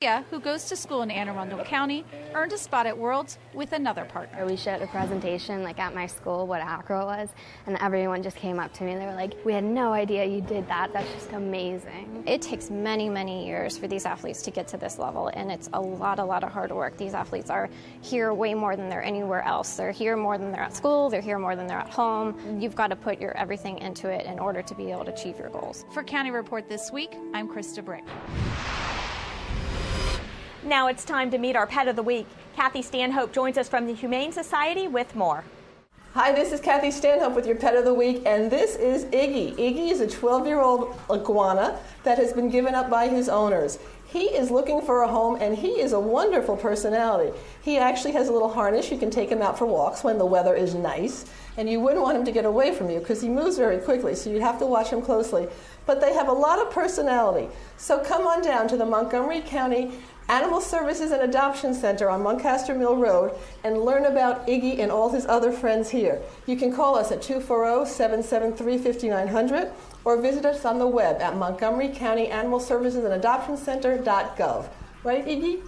Tia, who goes to school in Anne Arundel County, earned a spot at Worlds with another partner. We showed a presentation at my school what acro was, and everyone just came up to me. They were like, "We had no idea you did that. That's just amazing." It takes many, many years for these athletes to get to this level, and it's a lot of hard work. These athletes are here way more than they're anywhere else. They're here more than they're at school. They're here more than they're at home. You've got to put your everything into it in order to be able to achieve your goals. For County Report This Week, I'm Krista Brick. Now it's time to meet our pet of the week. Kathy Stanhope joins us from the Humane Society with more. Hi, this is Kathy Stanhope with your pet of the week, and this is Iggy. Iggy is a 12-year-old iguana that has been given up by his owners. He is looking for a home, and he is a wonderful personality. He actually has a little harness. You can take him out for walks when the weather is nice, and you wouldn't want him to get away from you because he moves very quickly, so you'd have to watch him closely. But they have a lot of personality. So come on down to the Montgomery County Animal Services and Adoption Center on Muncaster Mill Road and learn about Iggy and all his other friends here. You can call us at 240-773-5900 or visit us on the web at Montgomery County Animal Services and Adoption Center.gov. Right, Iggy?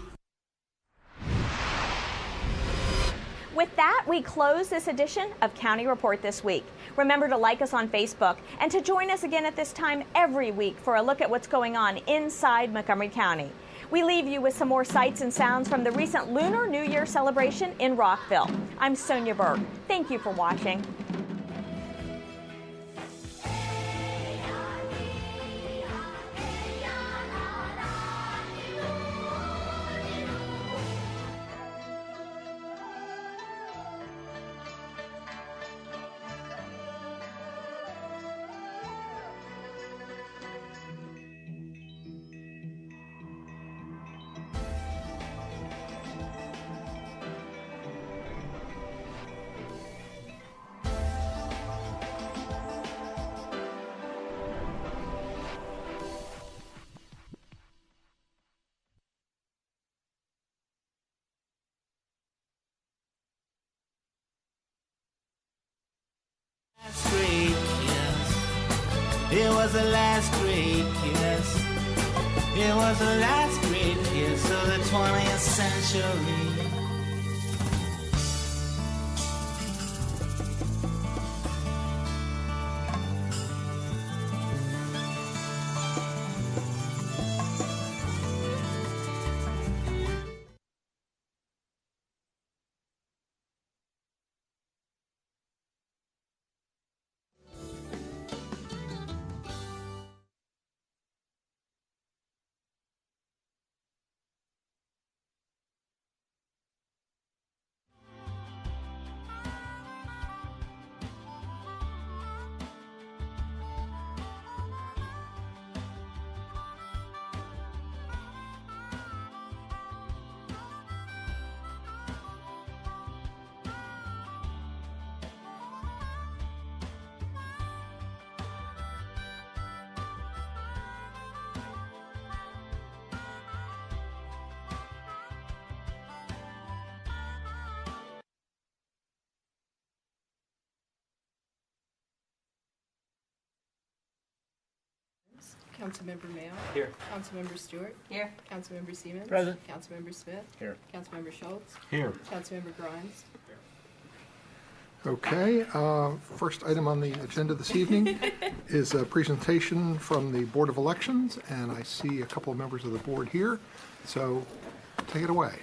With that, we close this edition of County Report This Week. Remember to like us on Facebook and to join us again at this time every week for a look at what's going on inside Montgomery County. We leave you with some more sights and sounds from the recent Lunar New Year celebration in Rockville. I'm Sonia Berg. Thank you for watching. It was the last great kiss. It was the last great kiss of the 20th century. Councilmember Mayo. Here. Councilmember Stewart. Here. Councilmember Siemens. Present. Councilmember Smith. Here. Councilmember Schultz. Here. Councilmember Grimes. Okay, first item on the agenda this evening is a presentation from the Board of Elections, and I see a couple of members of the board here, so take it away.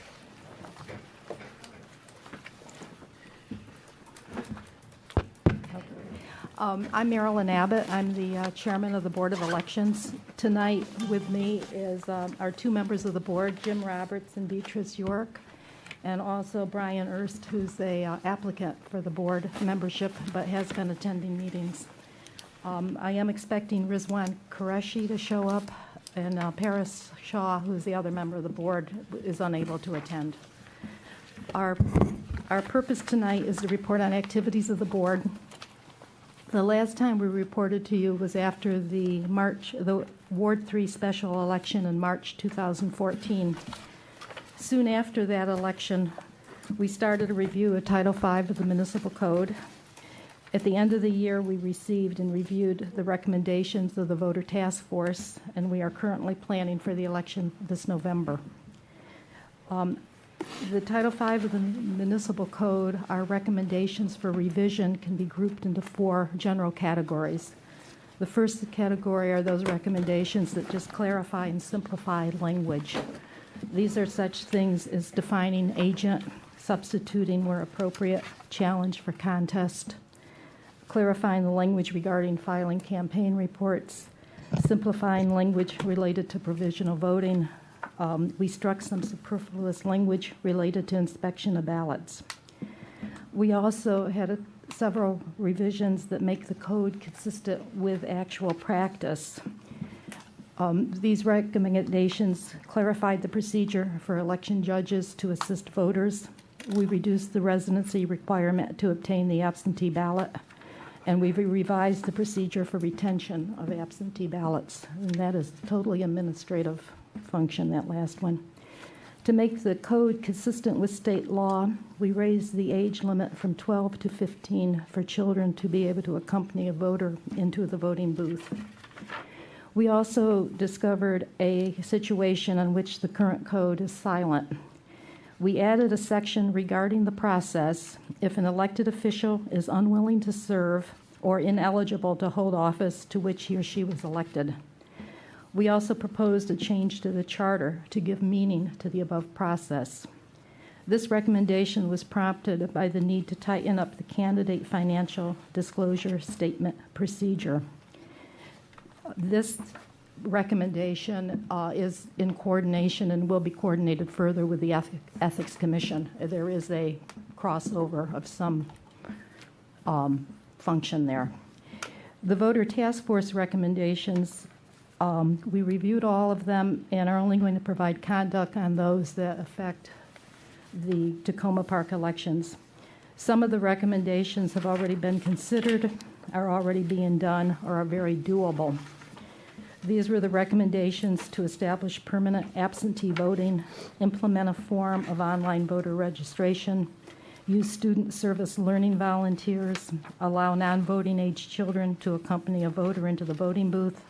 I'm Marilyn Abbott. I'm the chairman of the Board of Elections. Tonight with me is our two members of the board, Jim Roberts and Beatrice York, and also Brian Erst, who's a applicant for the board membership but has been attending meetings. I am expecting Rizwan Qureshi to show up, and Paris Shaw, who's the other member of the board, is unable to attend. Our purpose tonight is to report on activities of the board. The last time we reported to you was after the Ward 3 special election in March 2014. Soon after that election, we started a review of Title V of the Municipal Code. At the end of the year, we received and reviewed the recommendations of the Voter Task Force, and we are currently planning for the election this November. The Title V of the Municipal Code, our recommendations for revision can be grouped into 4 general categories. The first category are those recommendations that just clarify and simplify language. These are such things as defining agent, substituting where appropriate, challenge for contest, clarifying the language regarding filing campaign reports, simplifying language related to provisional voting. We struck some superfluous language related to inspection of ballots. We also had several revisions that make the code consistent with actual practice. These recommendations clarified the procedure for election judges to assist voters. We reduced the residency requirement to obtain the absentee ballot, and we've revised the procedure for retention of absentee ballots. And that is totally administrative function, that last one. To make the code consistent with state law, we raised the age limit from 12 to 15 for children to be able to accompany a voter into the voting booth. We also discovered a situation in which the current code is silent. We added a section regarding the process if an elected official is unwilling to serve or ineligible to hold office to which he or she was elected. We also proposed a change to the charter to give meaning to the above process. This recommendation was prompted by the need to tighten up the candidate financial disclosure statement procedure. This recommendation is in coordination and will be coordinated further with the Ethics Commission. There is a crossover of some function there. The voter task force recommendations, we reviewed all of them and are only going to provide conduct on those that affect the Tacoma Park elections. Some of the recommendations have already been considered, are already being done, or are very doable. These were the recommendations to establish permanent absentee voting, implement a form of online voter registration, use student service learning volunteers, allow non-voting age children to accompany a voter into the voting booth,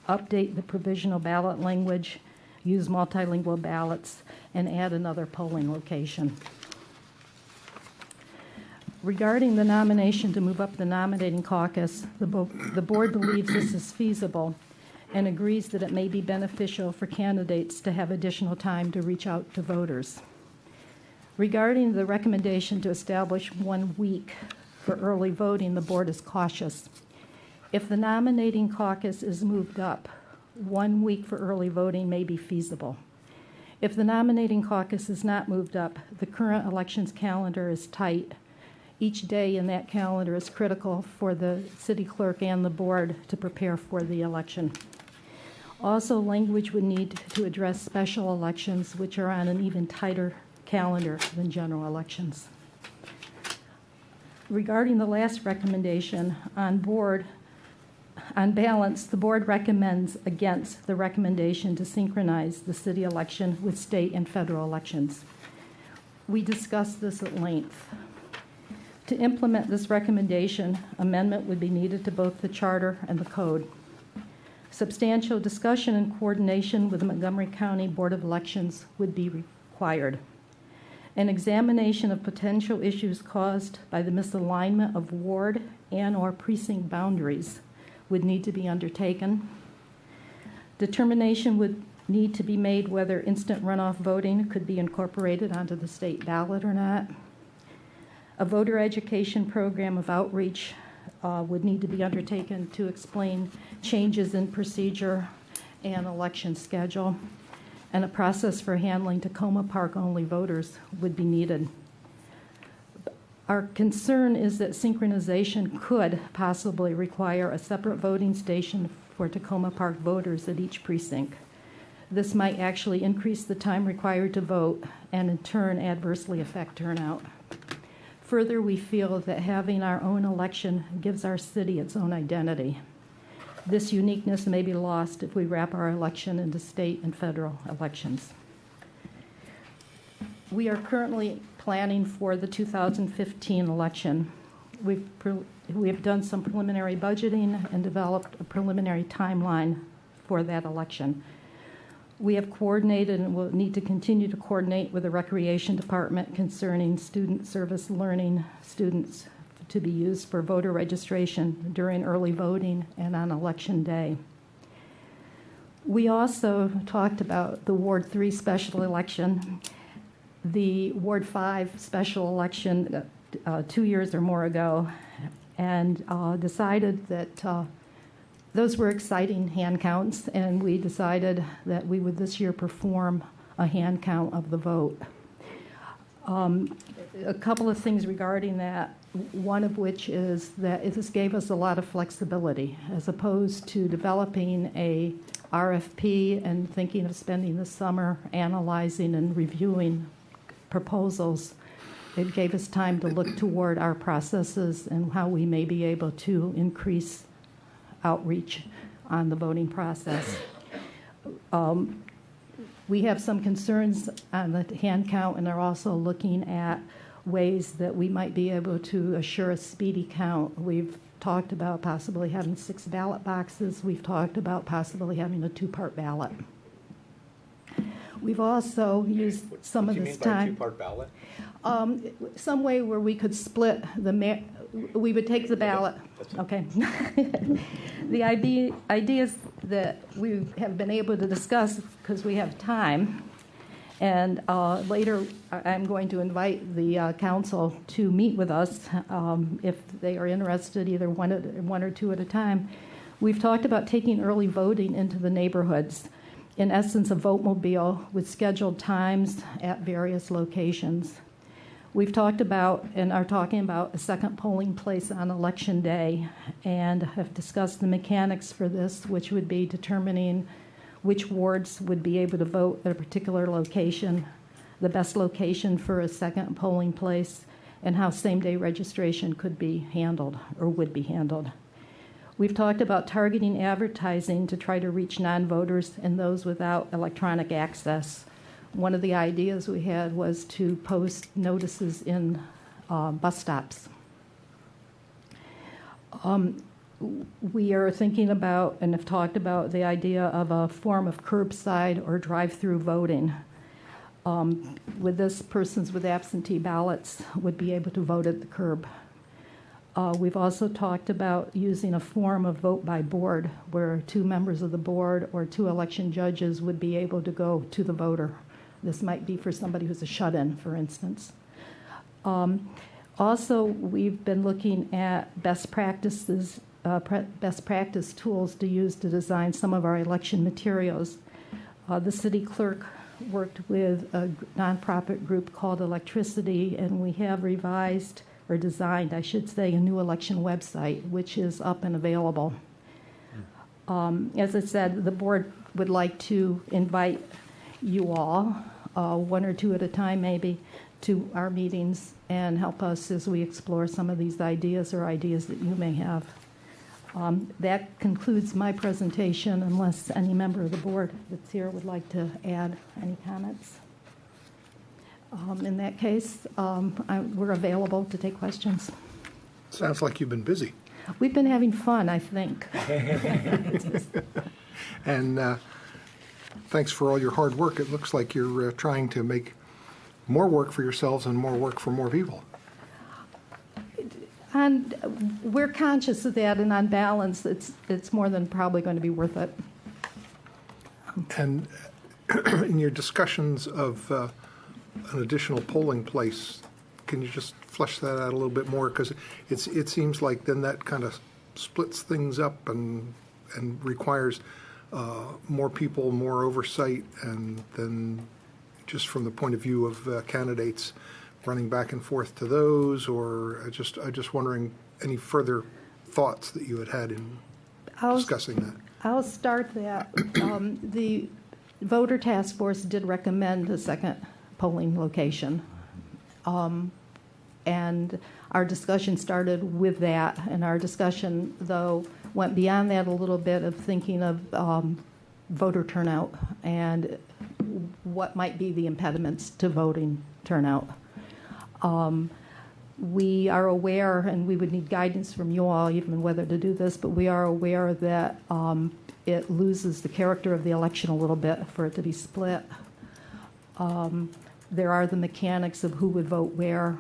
update the provisional ballot language, use multilingual ballots, and add another polling location. Regarding the nomination to move up the nominating caucus, the board believes this is feasible and agrees that it may be beneficial for candidates to have additional time to reach out to voters. Regarding the recommendation to establish 1 week for early voting, the board is cautious. If the nominating caucus is moved up, 1 week for early voting may be feasible. If the nominating caucus is not moved up, the current elections calendar is tight. Each day in that calendar is critical for the city clerk and the board to prepare for the election. Also, language would need to address special elections, which are on an even tighter calendar than general elections. Regarding the last recommendation, on balance, the board recommends against the recommendation to synchronize the city election with state and federal elections. We discussed this at length. To implement this recommendation, amendment would be needed to both the charter and the code. Substantial discussion and coordination with the Montgomery County Board of Elections would be required. An examination of potential issues caused by the misalignment of ward and/or precinct boundaries would need to be undertaken. Determination would need to be made whether instant runoff voting could be incorporated onto the state ballot or not. A voter education program of outreach would need to be undertaken to explain changes in procedure and election schedule, and a process for handling Tacoma Park-only voters would be needed. Our concern is that synchronization could possibly require a separate voting station for Tacoma Park voters at each precinct. This might actually increase the time required to vote and in turn adversely affect turnout. Further, we feel that having our own election gives our city its own identity. This uniqueness may be lost if we wrap our election into state and federal elections. We are currently planning for the 2015 election. We have done some preliminary budgeting and developed a preliminary timeline for that election. We have coordinated and will need to continue to coordinate with the Recreation Department concerning student service learning students to be used for voter registration during early voting and on Election Day. We also talked about the Ward 3 special election, the Ward 5 special election 2 years or more ago, and decided that those were exciting hand counts, and we decided that we would this year perform a hand count of the vote. A couple of things regarding that, one of which is that this gave us a lot of flexibility as opposed to developing a RFP and thinking of spending the summer analyzing and reviewing proposals. It gave us time to look toward our processes and how we may be able to increase outreach on the voting process. We have some concerns on the hand count and are also looking at ways that we might be able to assure a speedy count. We've talked about possibly having 6 ballot boxes. We've talked about possibly having a 2-part ballot. We've also used some of this time. What do you mean by a 2-part ballot? Some way where we could split we would take the ballot. Okay. The ideas that we have been able to discuss because we have time, and later I'm going to invite the council to meet with us if they are interested, either one or two at a time. We've talked about taking early voting into the neighborhoods. In essence, a vote-mobile with scheduled times at various locations. We've talked about and are talking about a second polling place on Election Day and have discussed the mechanics for this, which would be determining which wards would be able to vote at a particular location, the best location for a second polling place, and how same-day registration could be handled or would be handled. We've talked about targeting advertising to try to reach non-voters and those without electronic access. One of the ideas we had was to post notices in bus stops. We are thinking about and have talked about the idea of a form of curbside or drive-through voting. With this, persons with absentee ballots would be able to vote at the curb. We've also talked about using a form of vote by board where 2 members of the board or 2 election judges would be able to go to the voter. This might be for somebody who's a shut-in, for instance. Also, we've been looking at best practice tools to use to design some of our election materials. The city clerk worked with a nonprofit group called Electricity, and we have revised or designed, I should say, a new election website, which is up and available. As I said, the board would like to invite you all, 1 or 2 at a time maybe, to our meetings and help us as we explore some of these ideas or ideas that you may have. That concludes my presentation, unless any member of the board that's here would like to add any comments. In that case, we're available to take questions. Sounds like you've been busy. We've been having fun, I think. And thanks for all your hard work. It looks like you're trying to make more work for yourselves and more work for more people. And we're conscious of that, and on balance, it's more than probably going to be worth it. And in your discussions of an additional polling place, can you just flesh that out a little bit more? Because it seems like then that kind of splits things up and requires more people, more oversight, and then just from the point of view of candidates running back and forth to those, or I just wondering any further thoughts that you had in discussing that. I'll start that. The voter task force did recommend a second polling location, and our discussion started with that, and our discussion, though, went beyond that a little bit of thinking of voter turnout and what might be the impediments to voting turnout. We are aware, and we would need guidance from you all, even whether to do this, but we are aware that it loses the character of the election a little bit for it to be split. There are the mechanics of who would vote where.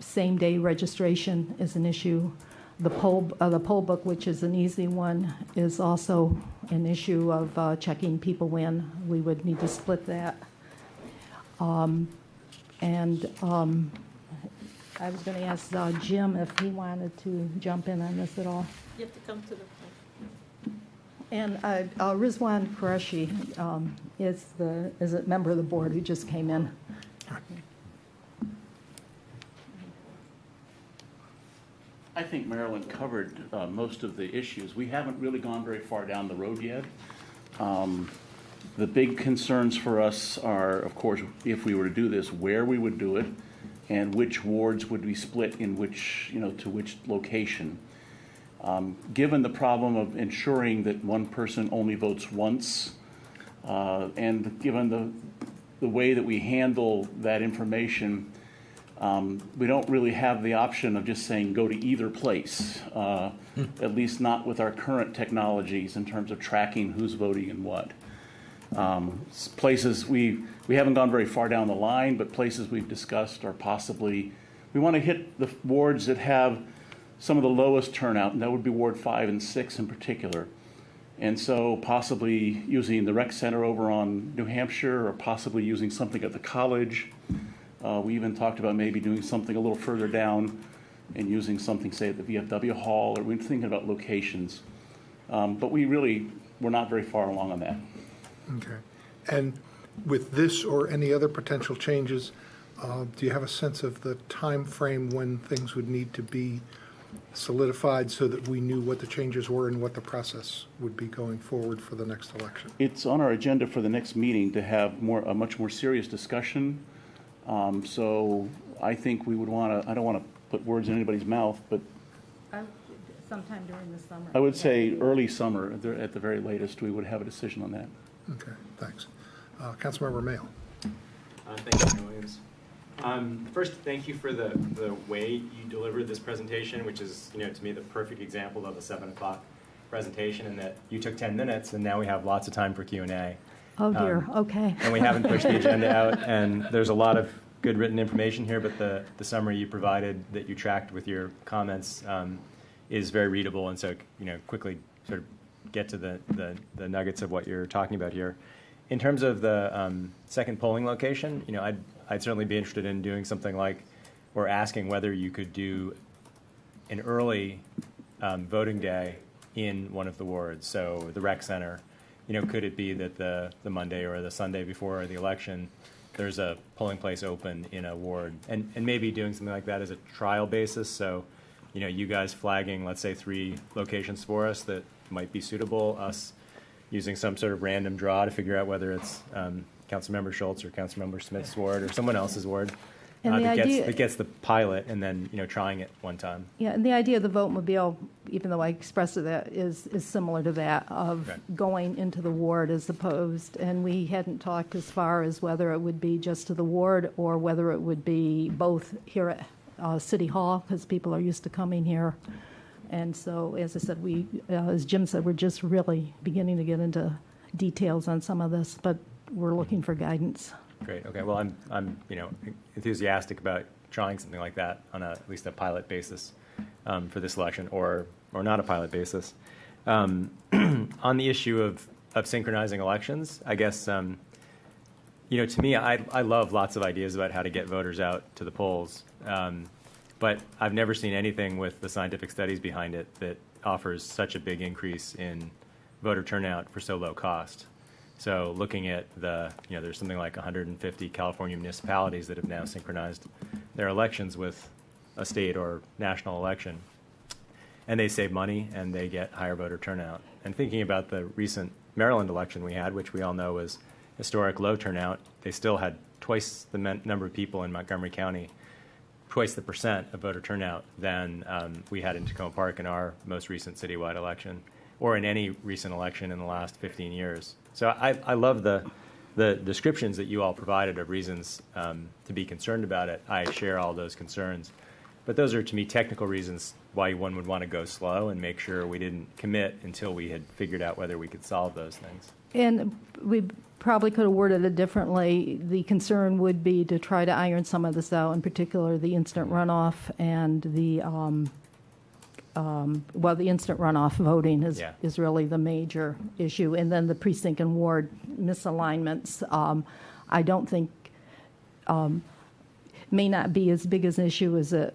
Same-day registration is an issue. The poll book, which is an easy one, is also an issue of checking people in. We would need to split that. I was going to ask Jim if he wanted to jump in on this at all. You have to come to the And Rizwan Qureshi is a member of the board who just came in. I think Marilyn covered most of the issues. We haven't really gone very far down the road yet. The big concerns for us are, of course, if we were to do this, where we would do it, and which wards would be split in which, to which location. Given the problem of ensuring that one person only votes once, and given the way that we handle that information, we don't really have the option of just saying go to either place, at least not with our current technologies in terms of tracking who's voting and what. Places we haven't gone very far down the line, but places we've discussed are possibly, we want to hit the wards that have some of the lowest turnout, and that would be Ward 5 and 6 in particular. And so possibly using the rec center over on New Hampshire, or possibly using something at the college. We even talked about maybe doing something a little further down and using something, say, at the VFW Hall, or we're thinking about locations. But we're not very far along on that. Okay. And with this or any other potential changes, do you have a sense of the time frame when things would need to be solidified so that we knew what the changes were and what the process would be going forward for the next election? It's on our agenda for the next meeting to have a much more serious discussion. So I think we would want to, I don't want to put words in anybody's mouth, but Sometime during the summer. I would say early summer at the very latest, we would have a decision on that. Okay, thanks. Councilmember Mayo. Thank you, Williams. First, thank you for the way you delivered this presentation, which is, to me, the perfect example of a 7 o'clock presentation, and that you took 10 minutes, and now we have lots of time for Q&A. Oh, dear. Okay. And we haven't pushed the agenda out, and there's a lot of good written information here, but the summary you provided that you tracked with your comments is very readable, and so, quickly sort of get to the nuggets of what you're talking about here. In terms of the second polling location, I'd certainly be interested in doing something like, or asking whether you could do an early voting day in one of the wards. So the rec center, could it be that the Monday or the Sunday before the election, there's a polling place open in a ward, and maybe doing something like that as a trial basis. So, you guys flagging, let's say, 3 locations for us that might be suitable, us using some sort of random draw to figure out whether it's Councilmember Schultz or Councilmember Smith's ward or someone else's ward that gets the pilot, and then trying it one time. Yeah, and the idea of the vote-mobile, even though I expressed that, is similar to that of going into the ward as opposed, and we hadn't talked as far as whether it would be just to the ward or whether it would be both here at City Hall, because people are used to coming here. And so, as I said, as Jim said, we're just really beginning to get into details on some of this, but we're looking for guidance. Great. Okay. Well, I'm enthusiastic about trying something like that on at least a pilot basis for this election, or not a pilot basis. On the issue of synchronizing elections, I guess to me, I love lots of ideas about how to get voters out to the polls. But I've never seen anything with the scientific studies behind it that offers such a big increase in voter turnout for so low cost. So looking at there's something like 150 California municipalities that have now synchronized their elections with a state or national election. And they save money and they get higher voter turnout. And thinking about the recent Maryland election we had, which we all know was historic low turnout, they still had twice the number of people in Montgomery County, twice the percent of voter turnout than we had in Tacoma Park in our most recent citywide election, or in any recent election in the last 15 years. So I love the the descriptions that you all provided of reasons to be concerned about it, I share all those concerns. But those are, to me, technical reasons why one would want to go slow and make sure we didn't commit until we had figured out whether we could solve those things. And we probably could have worded it differently. The concern would be to try to iron some of this out, in particular the instant runoff and the, the instant runoff voting is really the major issue. And then the precinct and ward misalignments, I don't think may not be as big as an issue as it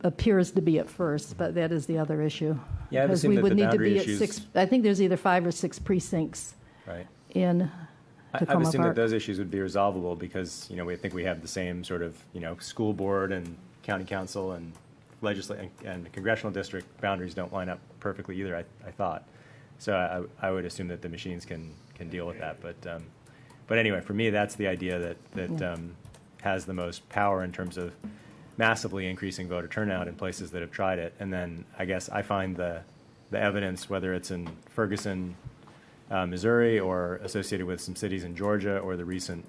appears to be at first, but that is the other issue. Yeah, because we would need to be at 6. I think there's either 5 or 6 precincts. Right. In I've assumed that those issues would be resolvable because we think we have the same sort of school board and county council and legislative and congressional district boundaries don't line up perfectly either. I thought so. I would assume that the machines can deal with that. But anyway, for me, that's the idea that has the most power in terms of massively increasing voter turnout in places that have tried it. And then I guess I find the evidence, whether it's in Ferguson, Missouri, or associated with some cities in Georgia, or the recent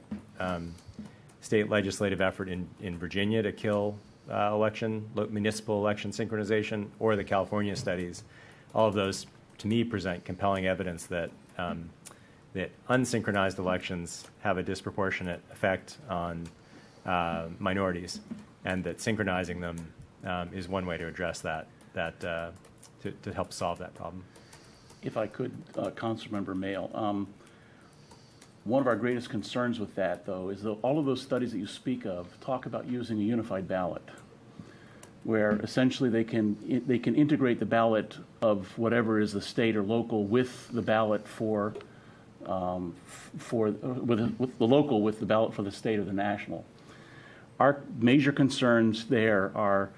state legislative effort in Virginia to kill municipal election synchronization, or the California studies, all of those, to me, present compelling evidence that that unsynchronized elections have a disproportionate effect on minorities, and that synchronizing them is one way to address that to help solve that problem. If I could, Councilmember Mail, one of our greatest concerns with that, though, is that all of those studies that you speak of talk about using a unified ballot, where essentially they can integrate the ballot of whatever is the state or local with the ballot with the local with the ballot for the state or the national. Our major concerns there are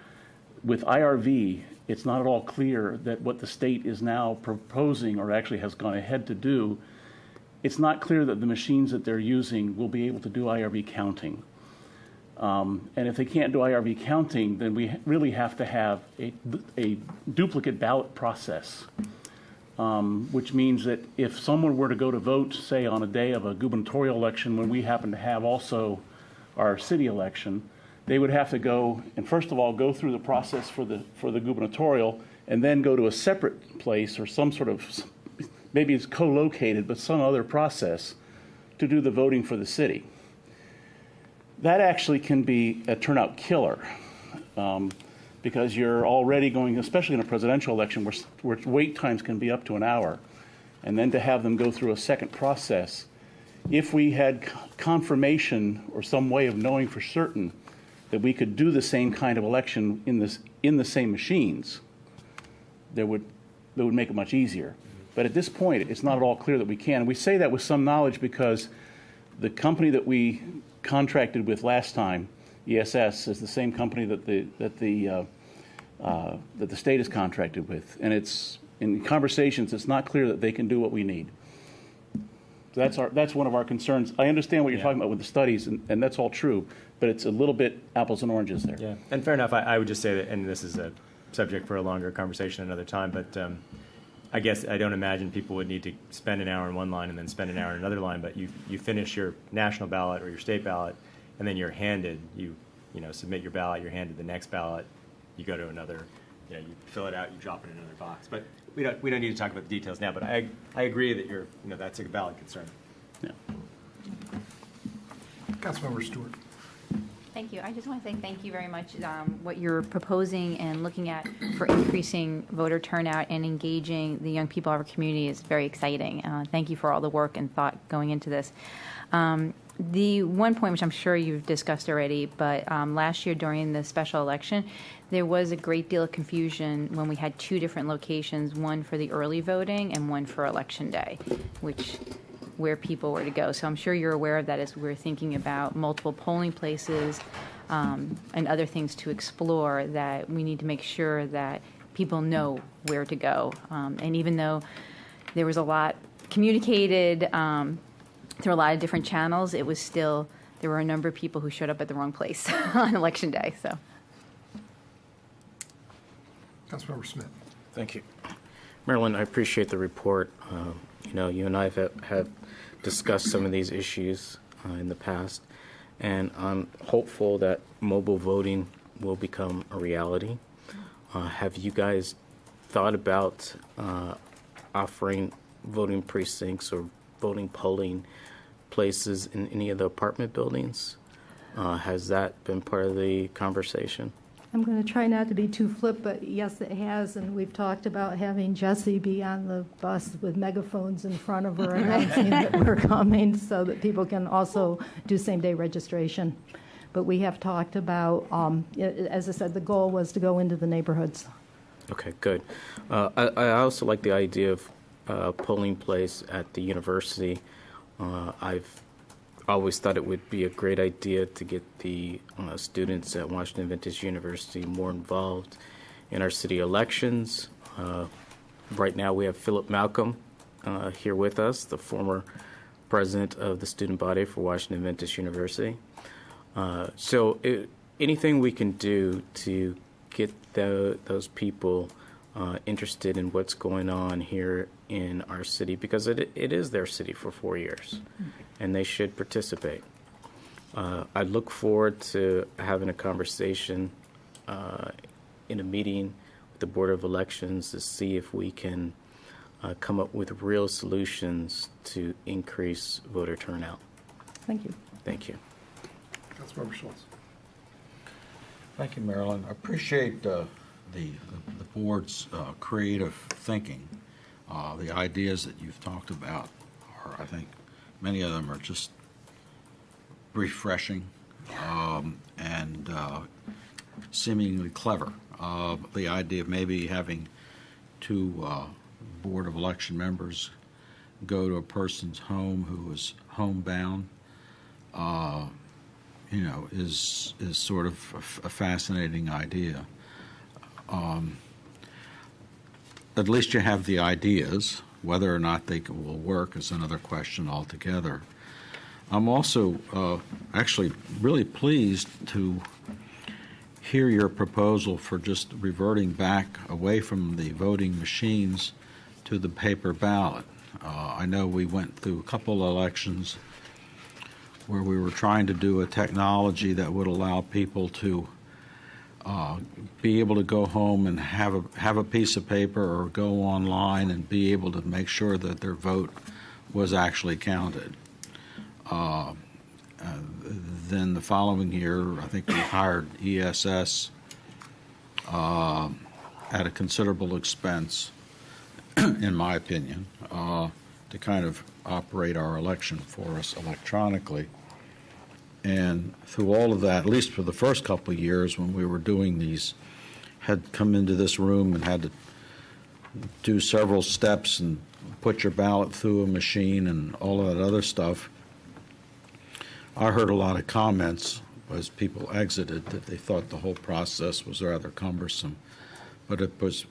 with IRV. It's not at all clear that what the state is now proposing or actually has gone ahead to do, it's not clear that the machines that they're using will be able to do IRV counting. And if they can't do IRV counting, then we really have to have a duplicate ballot process, which means that if someone were to go to vote, say, on a day of a gubernatorial election when we happen to have also our city election, they would have to go and first of all go through the process for the gubernatorial, and then go to a separate place or some sort of, maybe it's co-located, but some other process to do the voting for the city. That actually can be a turnout killer, because you're already going, especially in a presidential election where wait times can be up to an hour, and then to have them go through a second process. If we had confirmation or some way of knowing for certain that we could do the same kind of election in the same machines, that would make it much easier. But at this point, it's not at all clear that we can. We say that with some knowledge because the company that we contracted with last time, ESS, is the same company that the state is contracted with, and it's in conversations. It's not clear that they can do what we need. So that's one of our concerns. I understand what you're talking about with the studies, and that's all true, but it's a little bit apples and oranges there. Yeah, and fair enough. I would just say that, and this is a subject for a longer conversation another time, but I guess I don't imagine people would need to spend an hour in one line and then spend an hour in another line, but you finish your national ballot or your state ballot, and then you're handed, you submit your ballot, you're handed the next ballot, you go to another, you fill it out, you drop it in another box. But we don't need to talk about the details now, but I agree that that's a valid concern. Yeah. Councilmember Stewart. Thank you. I just want to say thank you very much. What you're proposing and looking at for increasing voter turnout and engaging the young people of our community is very exciting. Thank you for all the work and thought going into this. The one point which I'm sure you've discussed already, but last year during the special election, there was a great deal of confusion when we had 2 different locations, one for the early voting and one for Election Day, where people were to go. So I'm sure you're aware of that as we're thinking about multiple polling places and other things to explore, that we need to make sure that people know where to go. And even though there was a lot communicated through a lot of different channels, it was still, there were a number of people who showed up at the wrong place on Election Day. So, Councilmember Smith. Thank you. Marilyn, I appreciate the report. You and I have discussed some of these issues in the past, and I'm hopeful that mobile voting will become a reality. Have you guys thought about offering voting precincts or voting polling places in any of the apartment buildings? Has that been part of the conversation? I'm going to try not to be too flip, but yes, it has, and we've talked about having Jessie be on the bus with megaphones in front of her announcing that we're coming so that people can also do same-day registration. But we have talked about, as I said, the goal was to go into the neighborhoods. Okay, good. I also like the idea of polling place at the university. I've always thought it would be a great idea to get the students at Washington Adventist University more involved in our city elections. Right now we have Philip Malcolm here with us, the former president of the student body for Washington Adventist University. Anything we can do to get those people interested in what's going on here in our city, because it is their city for 4 years, and they should participate. I look forward to having a conversation in a meeting with the Board of Elections to see if we can come up with real solutions to increase voter turnout. Thank you. Thank you. Councilmember Schultz. Thank you, Marilyn. I appreciate the board's creative thinking. The ideas that you've talked about are, I think, many of them are just refreshing and seemingly clever. The idea of maybe having two Board of Election members go to a person's home who is homebound, is sort of a fascinating idea. At least you have the ideas. Whether or not they will work is another question altogether. I'm also actually really pleased to hear your proposal for just reverting back away from the voting machines to the paper ballot. I know we went through a couple of elections where we were trying to do a technology that would allow people to be able to go home and have a piece of paper or go online and be able to make sure that their vote was actually counted. Then the following year, I think we hired ESS at a considerable expense, in my opinion, to kind of operate our election for us electronically. And through all of that, at least for the first couple of years when we were doing these, had come into this room and had to do several steps and put your ballot through a machine and all of that other stuff. I heard a lot of comments as people exited that they thought the whole process was rather cumbersome, but it was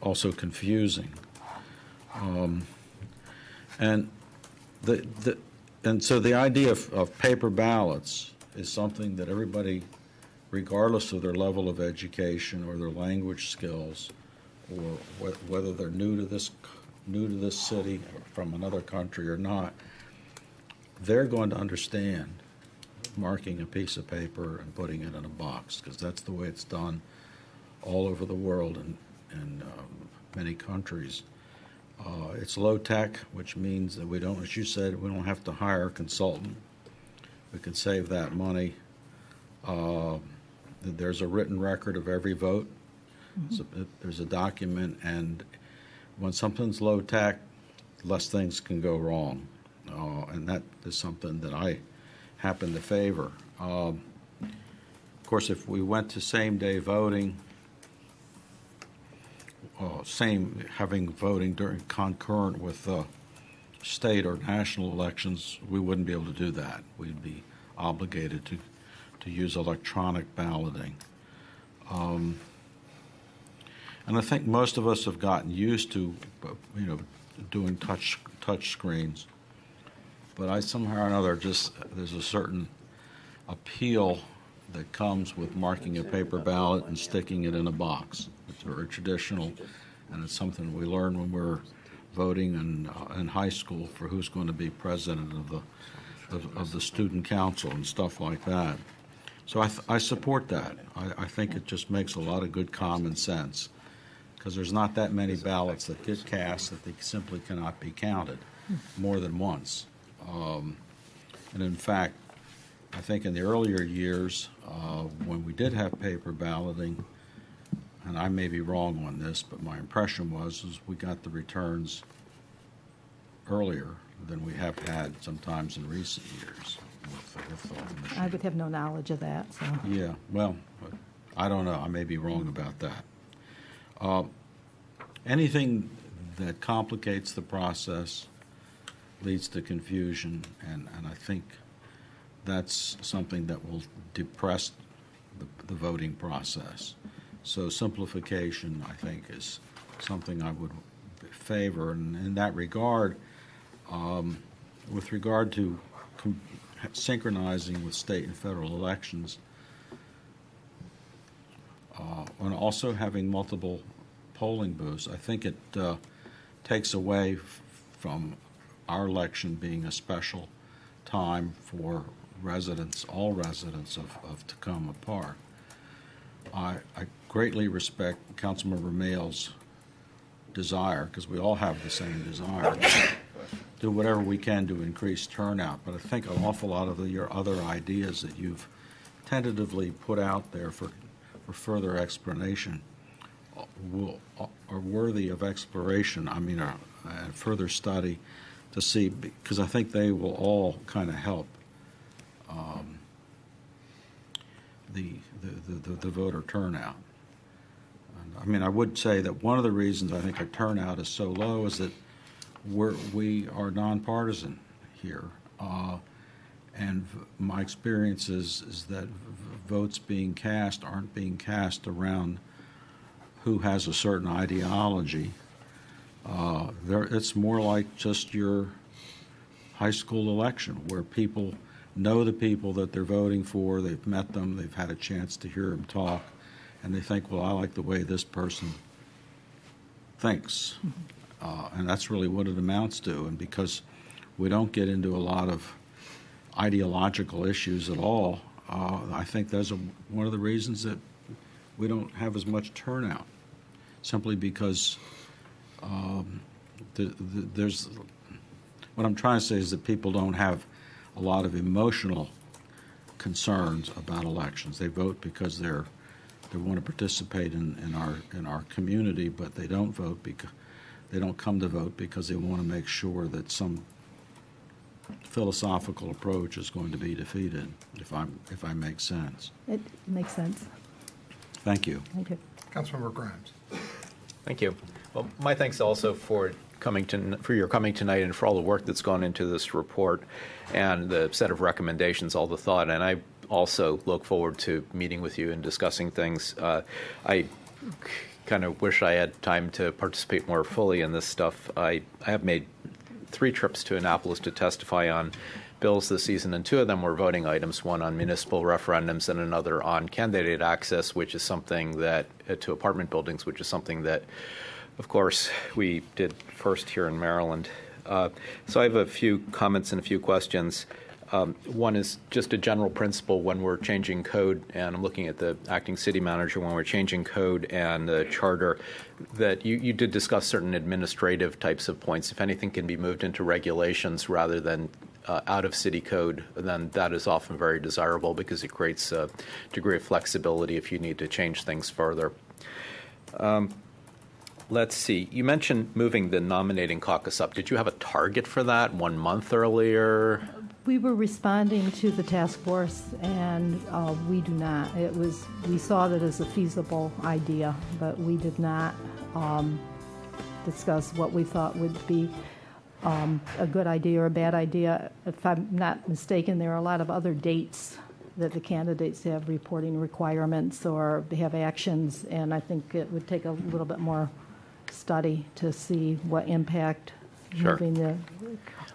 also confusing. And so the idea of paper ballots is something that everybody, regardless of their level of education or their language skills, or whether they're new to this city or from another country or not, they're going to understand marking a piece of paper and putting it in a box, because that's the way it's done all over the world and many countries. It's low tech, which means that we don't, as you said, we don't have to hire a consultant. We can save that money. There's a written record of every vote. Mm-hmm. There's a document, and when something's low tech, less things can go wrong. And that is something that I happen to favor. Of course, if we went to same-day voting, having voting during concurrent with state or national elections, we wouldn't be able to do that. We'd be obligated to use electronic balloting. And I think most of us have gotten used to, doing touch screens. But I somehow or another there's a certain appeal that comes with marking a paper ballot and sticking it in a box. It's very traditional, and it's something we learn when we're voting in high school for who's going to be president of the student council and stuff like that. So I support that. I think it just makes a lot of good common sense, because there's not that many ballots that get cast that they simply cannot be counted more than once. And in fact, I think in the earlier years, when we did have paper balloting, and I may be wrong on this, but my impression was we got the returns earlier than we have had sometimes in recent years with the machine. I would have no knowledge of that. So. Yeah, well, I don't know. I may be wrong about that. Anything that complicates the process leads to confusion, and I think that's something that will depress the voting process. So simplification, I think, is something I would favor. And in that regard, with regard to synchronizing with state and federal elections, and also having multiple polling booths, I think it takes away from our election being a special time for residents, all residents of Tacoma Park. I greatly respect Councilmember Mayle's desire, because we all have the same desire, to do whatever we can to increase turnout. But I think an awful lot of your other ideas that you've tentatively put out there for further explanation are worthy of exploration. I mean, further study to see, because I think they will all kind of help the voter turnout. I mean, I would say that one of the reasons I think our turnout is so low is that we are nonpartisan here, and my experience is that votes being cast aren't being cast around who has a certain ideology. It's more like just your high school election, where people know the people that they're voting for, they've met them, they've had a chance to hear them talk, and they think, well, I like the way this person thinks. And that's really what it amounts to. And because we don't get into a lot of ideological issues at all, I think that's one of the reasons that we don't have as much turnout, simply because there's what I'm trying to say is that people don't have a lot of emotional concerns about elections. They vote because they want to participate in our community, but they don't vote because they don't come to vote because they want to make sure that some philosophical approach is going to be defeated. If I make sense. It makes sense. Thank you. Thank you. Councilmember Grimes. Thank you. Well, my thanks also for your coming tonight and for all the work that's gone into this report and the set of recommendations, all the thought. And I also look forward to meeting with you and discussing things. I kind of wish I had time to participate more fully in this stuff. I have made 3 trips to Annapolis to testify on bills this season, and 2 of them were voting items, one on municipal referendums and another on candidate access, which is something that, to apartment buildings, which is something that, of course, we did first here in Maryland. So I have a few comments and a few questions. One is just a general principle when we're changing code, and I'm looking at the acting city manager, when we're changing code and the charter, that you did discuss certain administrative types of points. If anything can be moved into regulations rather than out of city code, then that is often very desirable because it creates a degree of flexibility if you need to change things further. Let's see. You mentioned moving the nominating caucus up. Did you have a target for that 1 month earlier? We were responding to the task force, and we do not. We saw that as a feasible idea, but we did not discuss what we thought would be a good idea or a bad idea. If I'm not mistaken, there are a lot of other dates that the candidates have reporting requirements or they have actions, and I think it would take a little bit more study to see what impact Sure. moving the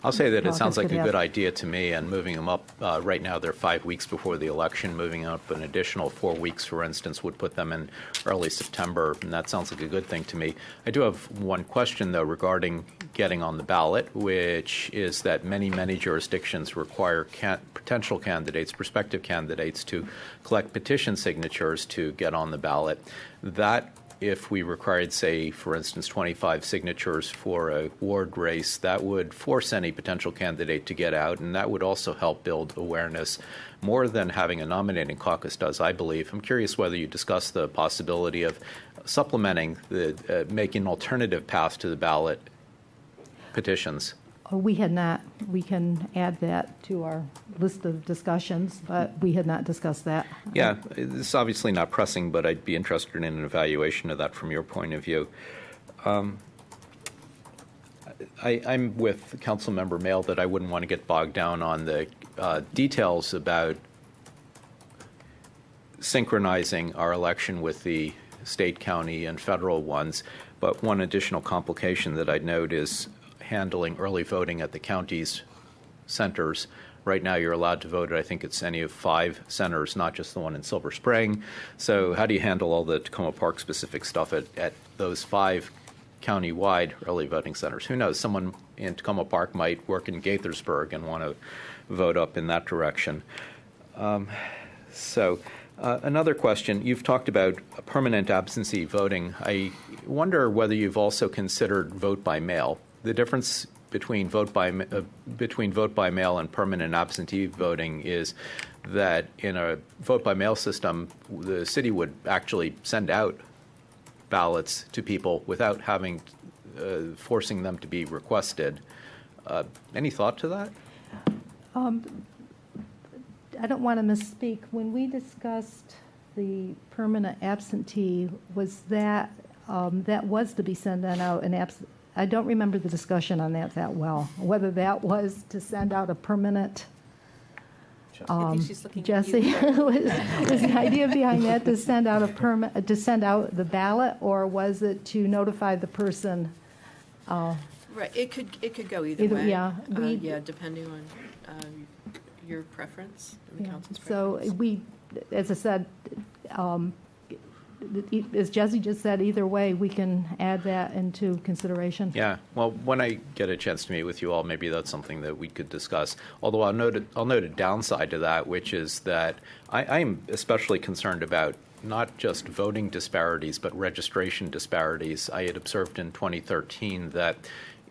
I'll say that it sounds caucus like could a have. good idea to me, and moving them up, right now they're 5 weeks before the election. Moving up an additional 4 weeks, for instance, would put them in early September, and that sounds like a good thing to me. I do have one question, though, regarding getting on the ballot, which is that many jurisdictions require potential candidates, prospective candidates, to collect petition signatures to get on the ballot. That, if we required, say, for instance, 25 signatures for a ward race, that would force any potential candidate to get out, and that would also help build awareness more than having a nominating caucus does, I believe. I'm curious whether you discuss the possibility of supplementing making alternative paths to the ballot petitions. We had not. We can add that to our list of discussions, but we had not discussed that. Yeah, it's obviously not pressing, but I'd be interested in an evaluation of that from your point of view. I'm with Councilmember Mail that I wouldn't want to get bogged down on the details about synchronizing our election with the state, county, and federal ones. But one additional complication that I'd note is handling early voting at the county's centers. Right now, you're allowed to vote at, I think it's any of 5 centers, not just the one in Silver Spring. So how do you handle all the Tacoma Park specific stuff at those 5 county-wide early voting centers? Who knows? Someone in Tacoma Park might work in Gaithersburg and want to vote up in that direction. Another question. You've talked about permanent absentee voting. I wonder whether you've also considered vote by mail. The difference between vote by mail and permanent absentee voting is that in a vote by mail system, the city would actually send out ballots to people without having forcing them to be requested. Any thought to that? I don't want to misspeak. When we discussed the permanent absentee, was that that was to be sent out an I don't remember the discussion on that well. Whether that was to send out a permanent. I think she's looking Jesse, at you. was the idea behind that to send out to send out the ballot, or was it to notify the person? Right. It could go either way. Yeah. Depending on your preference and the council's So preference. we, as I said, as Jesse just said, either way, we can add that into consideration. Yeah. Well, when I get a chance to meet with you all, maybe that's something that we could discuss. Although I'll note a downside to that, which is that I'm especially concerned about not just voting disparities, but registration disparities. I had observed in 2013 that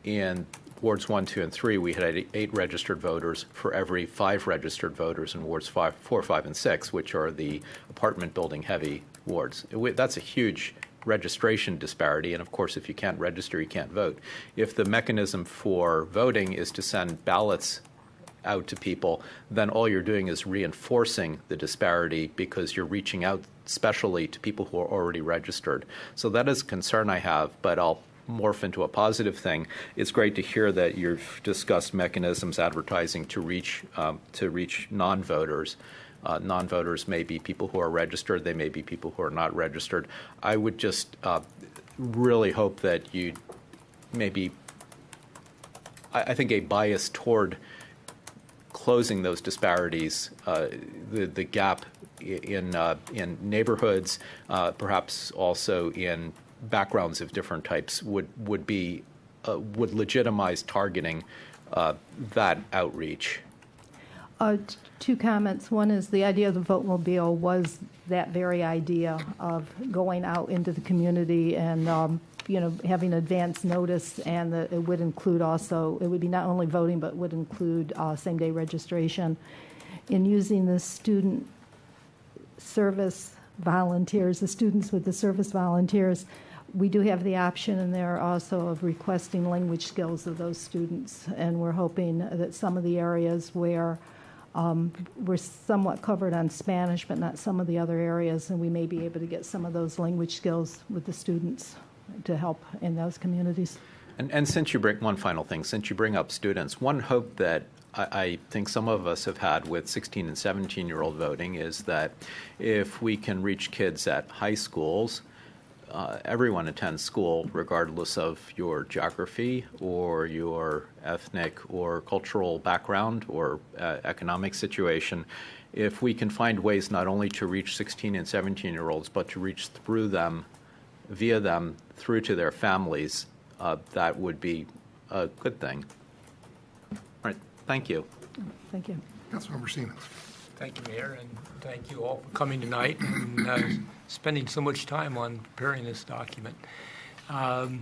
in wards 1, 2, and 3, we had 8 registered voters for every 5 registered voters in wards 4, 5, and 6, which are the apartment building heavy wards. That's a huge registration disparity, and of course, if you can't register, you can't vote. If the mechanism for voting is to send ballots out to people, then all you're doing is reinforcing the disparity because you're reaching out specially to people who are already registered. So that is a concern I have, but I'll morph into a positive thing. It's great to hear that you've discussed mechanisms, advertising to reach non-voters. Non-voters may be people who are registered. They may be people who are not registered. I would just really hope that you maybe, I think a bias toward closing those disparities, the gap in neighborhoods, perhaps also in backgrounds of different types would legitimize targeting that outreach. 2 comments. One is the idea of the vote-mobile was that very idea of going out into the community and having advance notice, and it would include also, it would be not only voting, but would include same-day registration. In using the student service volunteers, the students with the service volunteers, we do have the option in there also of requesting language skills of those students, and we're hoping that some of the areas where we're somewhat covered on Spanish, but not some of the other areas, and we may be able to get some of those language skills with the students to help in those communities. And since you bring one final thing, since you bring up students, one hope that I think some of us have had with 16 and 17-year-old voting is that if we can reach kids at high schools, everyone attends school, regardless of your geography or your ethnic or cultural background or economic situation. If we can find ways not only to reach 16 and 17-year-olds, but to reach via them, through to their families, that would be a good thing. All right, thank you. Thank you. Councilmember Siemens. Thank you, Mayor, and thank you all for coming tonight and spending so much time on preparing this document. I'd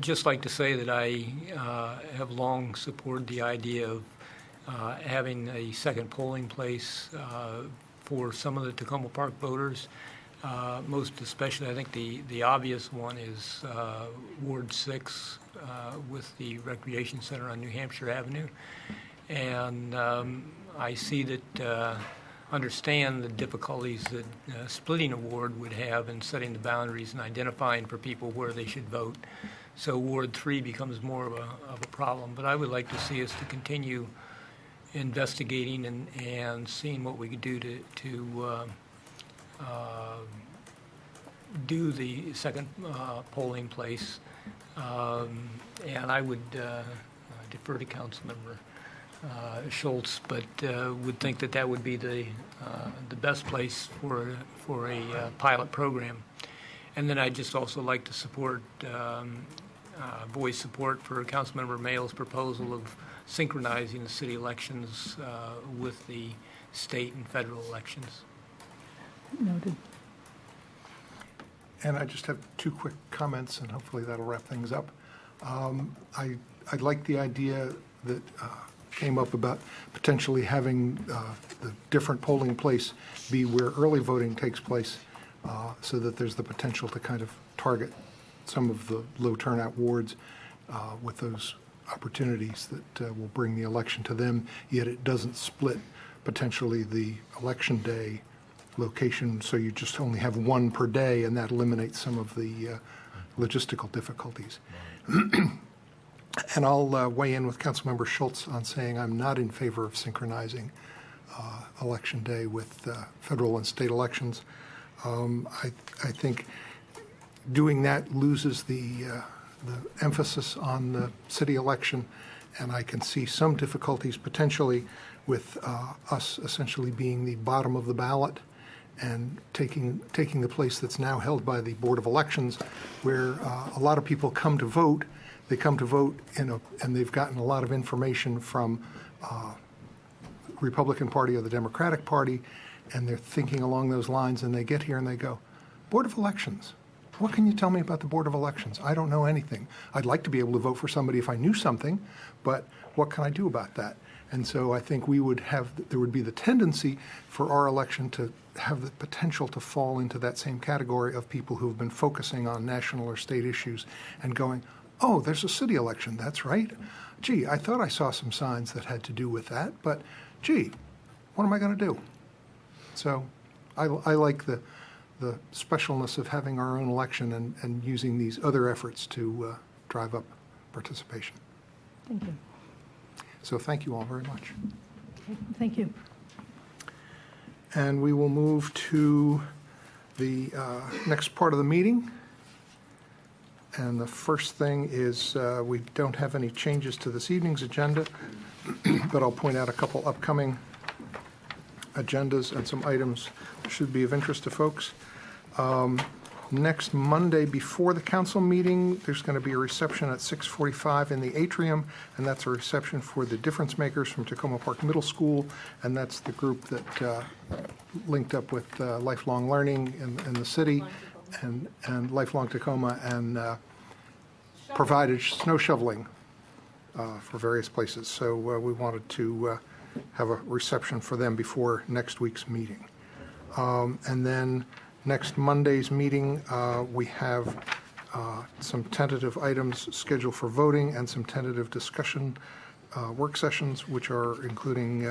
just like to say that I have long supported the idea of having a second polling place for some of the Tacoma Park voters. Most especially, I think the obvious one is Ward 6 with the Recreation Center on New Hampshire Avenue. And I see that, understand the difficulties that splitting a ward would have in setting the boundaries and identifying for people where they should vote. So Ward 3 becomes more of a problem. But I would like to see us to continue investigating and seeing what we could do to do the second polling place. And I would defer to Councilmember Schultz, but would think that would be the best place for a pilot program. And then I'd just also like to support voice support for Councilmember Mayall's proposal of synchronizing the city elections with the state and federal elections. Noted. And I just have two quick comments, and hopefully that'll wrap things up. I like the idea that came up about potentially having the different polling place be where early voting takes place, so that there's the potential to kind of target some of the low turnout wards with those opportunities that will bring the election to them, yet it doesn't split potentially the election day location, so you just only have one per day, and that eliminates some of the logistical difficulties. And I'll weigh in with Councilmember Schultz on saying I'm not in favor of synchronizing election day with federal and state elections. I think doing that loses the emphasis on the city election, and I can see some difficulties potentially with us essentially being the bottom of the ballot and taking the place that's now held by the Board of Elections, where a lot of people come to vote. They come to vote and they've gotten a lot of information from Republican Party or the Democratic Party, and they're thinking along those lines, and they get here and they go, Board of Elections, what can you tell me about the Board of Elections? I don't know anything. I'd like to be able to vote for somebody if I knew something, but what can I do about that? And so I think there would be the tendency for our election to have the potential to fall into that same category of people who've been focusing on national or state issues and going, oh, there's a city election, that's right. Gee, I thought I saw some signs that had to do with that, but gee, what am I going to do? So I like the specialness of having our own election and using these other efforts to drive up participation. Thank you. So thank you all very much. Okay, thank you. And we will move to the next part of the meeting. And the first thing is we don't have any changes to this evening's agenda, but I'll point out a couple upcoming agendas and some items that should be of interest to folks. Next Monday before the council meeting, there's going to be a reception at 6:45 in the atrium, and that's a reception for the difference makers from Tacoma Park Middle School, and that's the group that linked up with Lifelong Learning in the city and Lifelong Tacoma, and provided snow shoveling for various places. So we wanted to have a reception for them before next week's meeting. And then next Monday's meeting, we have some tentative items scheduled for voting and some tentative discussion work sessions, which are including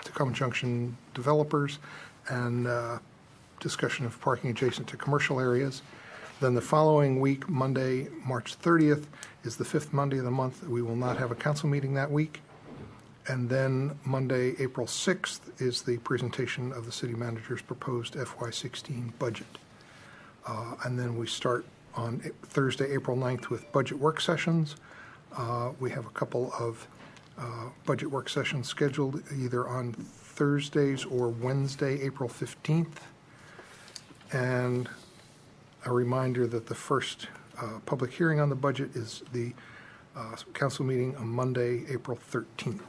Tacoma Junction developers and discussion of parking adjacent to commercial areas. Then the following week, Monday, March 30th, is the fifth Monday of the month. We will not have a council meeting that week. And then Monday, April 6th, is the presentation of the city manager's proposed FY16 budget. And then we start on Thursday, April 9th with budget work sessions. We have a couple of budget work sessions scheduled either on Thursdays or Wednesday, April 15th. And a reminder that the first public hearing on the budget is the council meeting on Monday, April 13th.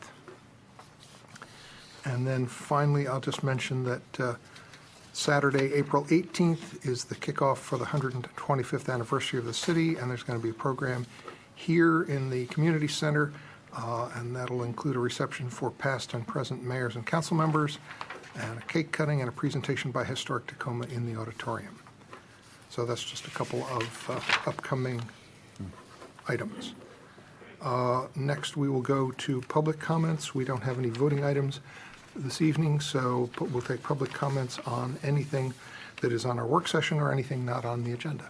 And then finally, I'll just mention that Saturday, April 18th is the kickoff for the 125th anniversary of the city, and there's going to be a program here in the community center, and that'll include a reception for past and present mayors and council members, and a cake cutting and a presentation by Historic Tacoma in the auditorium. So that's just a couple of upcoming items. Next, we will go to public comments. We don't have any voting items this evening, so we'll take public comments on anything that is on our work session or anything not on the agenda.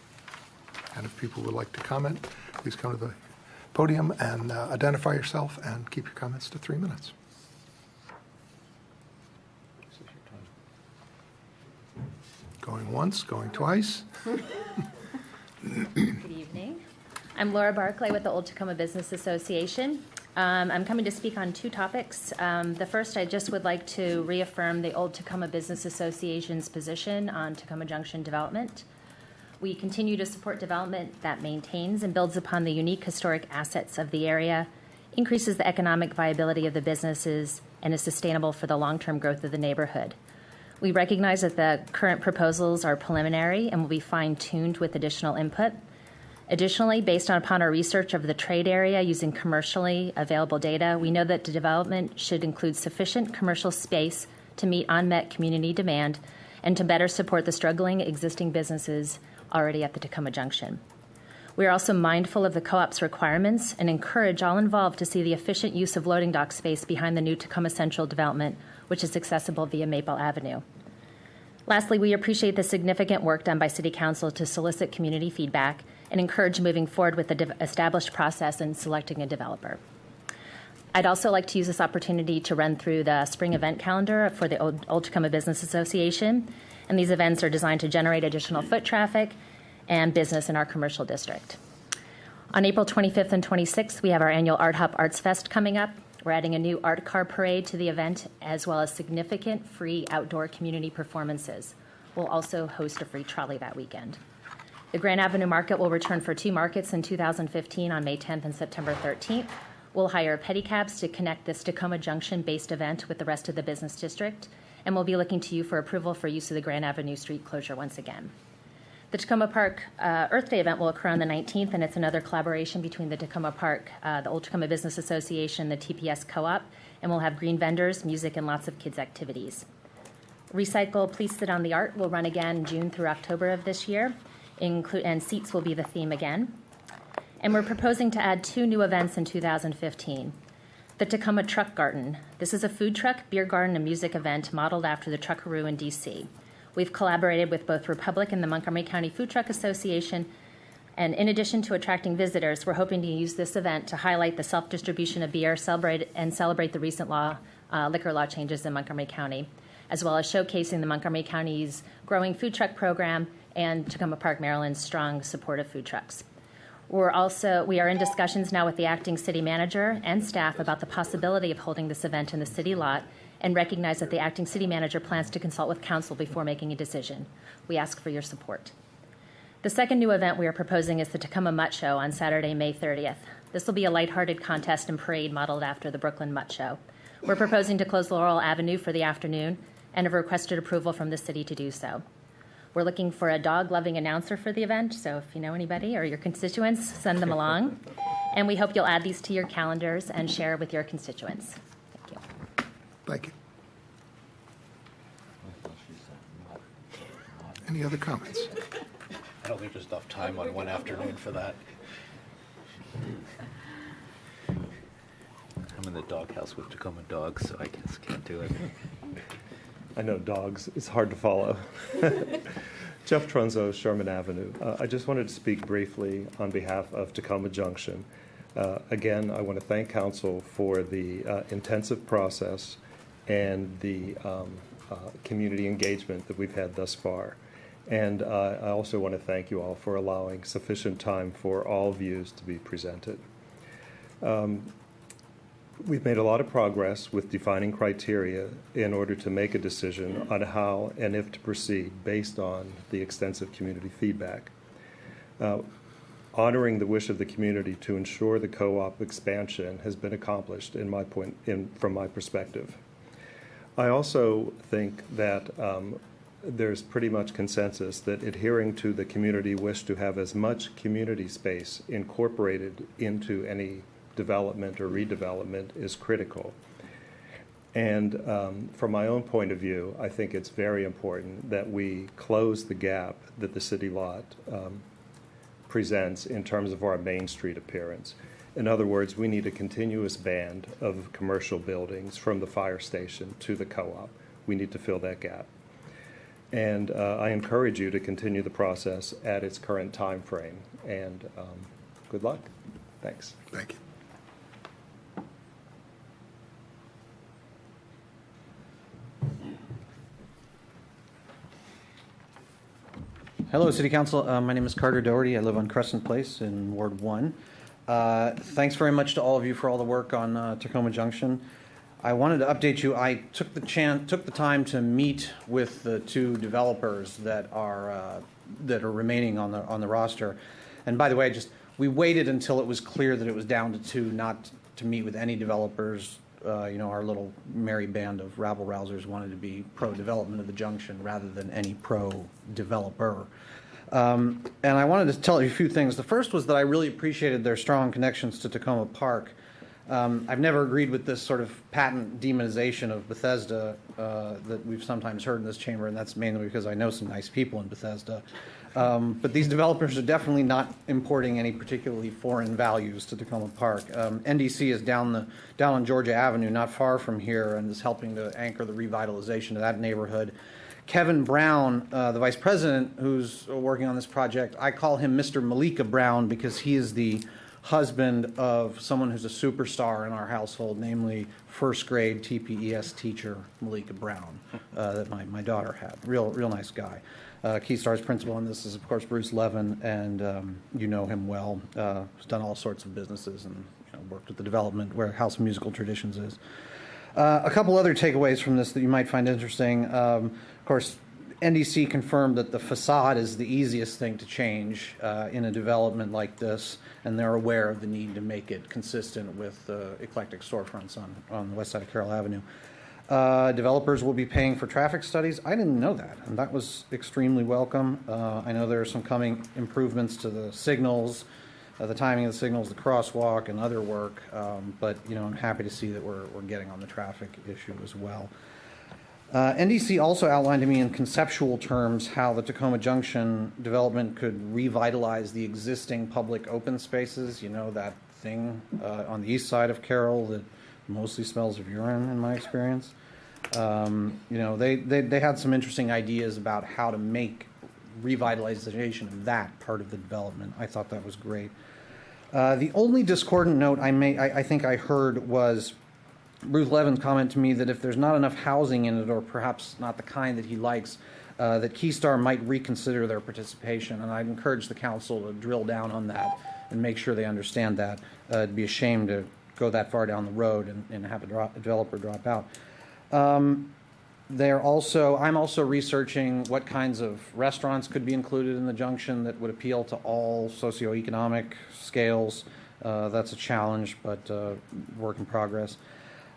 And if people would like to comment, please come to the podium and identify yourself and keep your comments to 3 minutes. Going once, going twice. Good evening. I'm Laura Barclay with the Old Tacoma Business Association. I'm coming to speak on two topics. The first, I just would like to reaffirm the Old Tacoma Business Association's position on Tacoma Junction development. We continue to support development that maintains and builds upon the unique historic assets of the area, increases the economic viability of the businesses, and is sustainable for the long-term growth of the neighborhood. We recognize that the current proposals are preliminary and will be fine-tuned with additional input. Additionally, based upon our research of the trade area using commercially available data, we know that the development should include sufficient commercial space to meet unmet community demand and to better support the struggling existing businesses already at the Tacoma Junction. We are also mindful of the co-op's requirements and encourage all involved to see the efficient use of loading dock space behind the new Tacoma Central development, which is accessible via Maple Avenue. Lastly, we appreciate the significant work done by City Council to solicit community feedback and encourage moving forward with the established process in selecting a developer. I'd also like to use this opportunity to run through the spring event calendar for the Old Tacoma Business Association, and these events are designed to generate additional foot traffic and business in our commercial district. On April 25th and 26th, we have our annual Art Hop Arts Fest coming up. We're adding a new art car parade to the event, as well as significant free outdoor community performances. We'll also host a free trolley that weekend. The Grand Avenue Market will return for 2 markets in 2015 on May 10th and September 13th. We'll hire pedicabs to connect this Tacoma Junction-based event with the rest of the business district, and we'll be looking to you for approval for use of the Grand Avenue street closure once again. The Tacoma Park Earth Day event will occur on the 19th, and it's another collaboration between the Tacoma Park, the Old Tacoma Business Association, the TPS Co-op, and we'll have green vendors, music, and lots of kids' activities. Recycle, Please Sit on the Art will run again June through October of this year, and seats will be the theme again. And we're proposing to add 2 new events in 2015. The Tacoma Truck Garden. This is a food truck, beer garden, and music event modeled after the Truckaroo in D.C. We've collaborated with both Republic and the Montgomery County Food Truck Association, and in addition to attracting visitors, we're hoping to use this event to highlight the self-distribution of beer, celebrate the recent liquor law changes in Montgomery County, as well as showcasing the Montgomery County's growing food truck program and Tacoma Park, Maryland's strong support of food trucks. We are in discussions now with the acting city manager and staff about the possibility of holding this event in the city lot, and recognize that the acting city manager plans to consult with council before making a decision. We ask for your support. The second new event we are proposing is the Tacoma Mutt Show on Saturday, May 30th. This will be a lighthearted contest and parade modeled after the Brooklyn Mutt Show. We're proposing to close Laurel Avenue for the afternoon and have requested approval from the city to do so. We're looking for a dog-loving announcer for the event, so if you know anybody or your constituents, send them along. And we hope you'll add these to your calendars and share with your constituents. Thank you. Thank you. Any other comments? I don't think there's enough time on one afternoon for that. I'm in the doghouse with Tacoma dogs, so I guess can't do it. I know dogs. It's hard to follow. Jeff Trunzo, Sherman Avenue. I just wanted to speak briefly on behalf of Tacoma Junction. Again, I want to thank Council for the intensive process and the community engagement that we've had thus far. And I also want to thank you all for allowing sufficient time for all views to be presented. We've made a lot of progress with defining criteria in order to make a decision on how and if to proceed based on the extensive community feedback. Honoring the wish of the community to ensure the co-op expansion has been accomplished from my perspective. I also think that there's pretty much consensus that adhering to the community wish to have as much community space incorporated into any development or redevelopment is critical. And from my own point of view, I think it's very important that we close the gap that the city lot presents in terms of our Main Street appearance. In other words, we need a continuous band of commercial buildings from the fire station to the co-op. We need to fill that gap. And I encourage you to continue the process at its current time frame. And good luck. Thanks. Thank you. Hello, City Council. My name is Carter Doherty. I live on Crescent Place in Ward 1. Thanks very much to all of you for all the work on Tacoma Junction. I wanted to update you. I took the time to meet with the two developers that are remaining on the roster. And by the way, we waited until it was clear that it was down to two, not to meet with any developers. Our little merry band of rabble-rousers wanted to be pro-development of the junction rather than any pro-developer. And I wanted to tell you a few things. The first was that I really appreciated their strong connections to Tacoma Park. I've never agreed with this sort of patent demonization of Bethesda that we've sometimes heard in this chamber, and that's mainly because I know some nice people in Bethesda. But these developers are definitely not importing any particularly foreign values to Tacoma Park. NDC is down on Georgia Avenue, not far from here, and is helping to anchor the revitalization of that neighborhood. Kevin Brown, the vice president who's working on this project, I call him Mr. Malika Brown because he is the husband of someone who's a superstar in our household, namely first grade TPES teacher Malika Brown that my daughter had. Real nice guy. Keystar's principal on this is, of course, Bruce Levin, and you know him well. He's done all sorts of businesses and worked with the development where House of Musical Traditions is. A couple other takeaways from this that you might find interesting. Of course, NDC confirmed that the facade is the easiest thing to change in a development like this, and they're aware of the need to make it consistent with eclectic storefronts on the west side of Carroll Avenue. Developers will be paying for traffic studies. I didn't know that, and that was extremely welcome. I know there are some coming improvements to the signals, the timing of the signals, the crosswalk, and other work, but I'm happy to see that we're getting on the traffic issue as well. NDC also outlined to me in conceptual terms how the Tacoma Junction development could revitalize the existing public open spaces. That thing on the east side of Carroll that mostly smells of urine, in my experience. They had some interesting ideas about how to make revitalization of that part of the development. I thought that was great. The only discordant note I think I heard was Bruce Levin's comment to me that if there's not enough housing in it, or perhaps not the kind that he likes, that Keystar might reconsider their participation. And I'd encourage the council to drill down on that and make sure they understand that. It'd be a shame to go that far down the road and have a developer drop out. I'm also researching what kinds of restaurants could be included in the junction that would appeal to all socioeconomic scales. That's a challenge, but work in progress.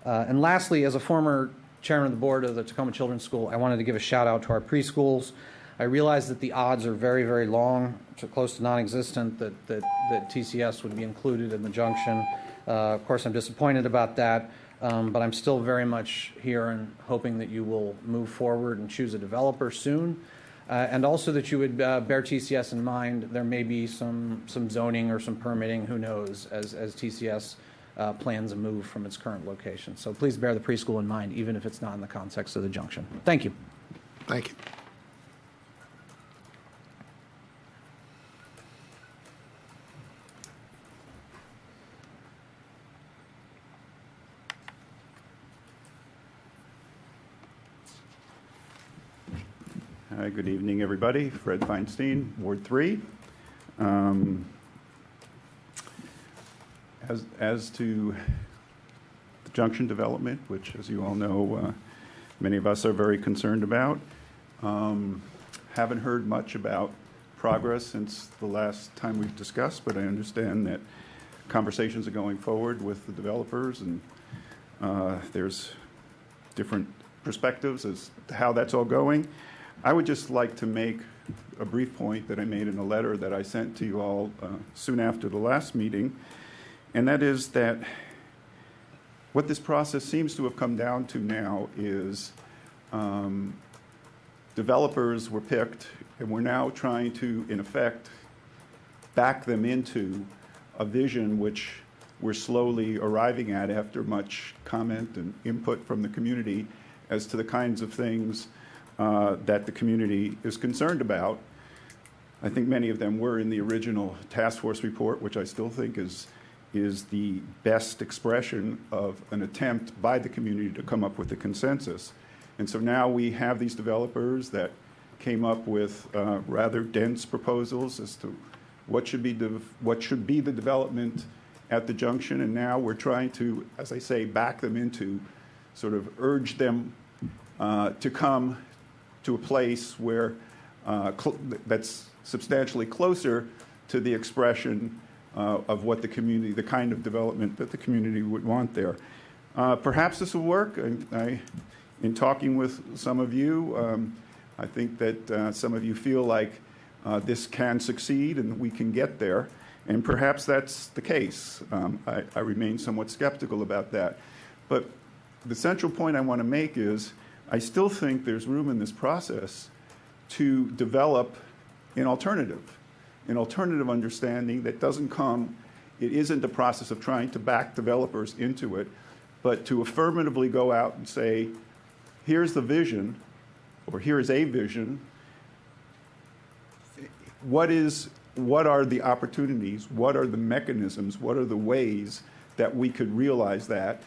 And lastly, as a former chairman of the board of the Tacoma Children's School, I wanted to give a shout out to our preschools. I realize that the odds are very, very long, close to non-existent, that TCS would be included in the junction. Of course, I'm disappointed about that, but I'm still very much here and hoping that you will move forward and choose a developer soon, and also that you would bear TCS in mind. There may be some zoning or some permitting, who knows, as TCS plans a move from its current location. So please bear the preschool in mind, even if it's not in the context of the junction. Thank you. Thank you. Hi, good evening, everybody. Fred Feinstein, Ward 3. As to the junction development, which, as you all know, many of us are very concerned about, haven't heard much about progress since the last time we've discussed, but I understand that conversations are going forward with the developers, and there's different perspectives as to how that's all going. I would just like to make a brief point that I made in a letter that I sent to you all soon after the last meeting, and that is that what this process seems to have come down to now is developers were picked, and we're now trying to, in effect, back them into a vision which we're slowly arriving at after much comment and input from the community as to the kinds of things that the community is concerned about. I think many of them were in the original task force report, which I still think is the best expression of an attempt by the community to come up with a consensus. And so now we have these developers that came up with rather dense proposals as to what should be the development at the junction, and now we're trying to, as I say, back them into, sort of urge them to come to a place where that's substantially closer to the expression of what the community, the kind of development that the community would want there. Perhaps this will work. In talking with some of you, I think that some of you feel like this can succeed and we can get there, and perhaps that's the case. I remain somewhat skeptical about that. But the central point I want to make is I still think there's room in this process to develop an alternative understanding that doesn't come, it isn't a process of trying to back developers into it, but to affirmatively go out and say, here's the vision, or here is a vision. What are the opportunities? What are the mechanisms? What are the ways that we could realize that?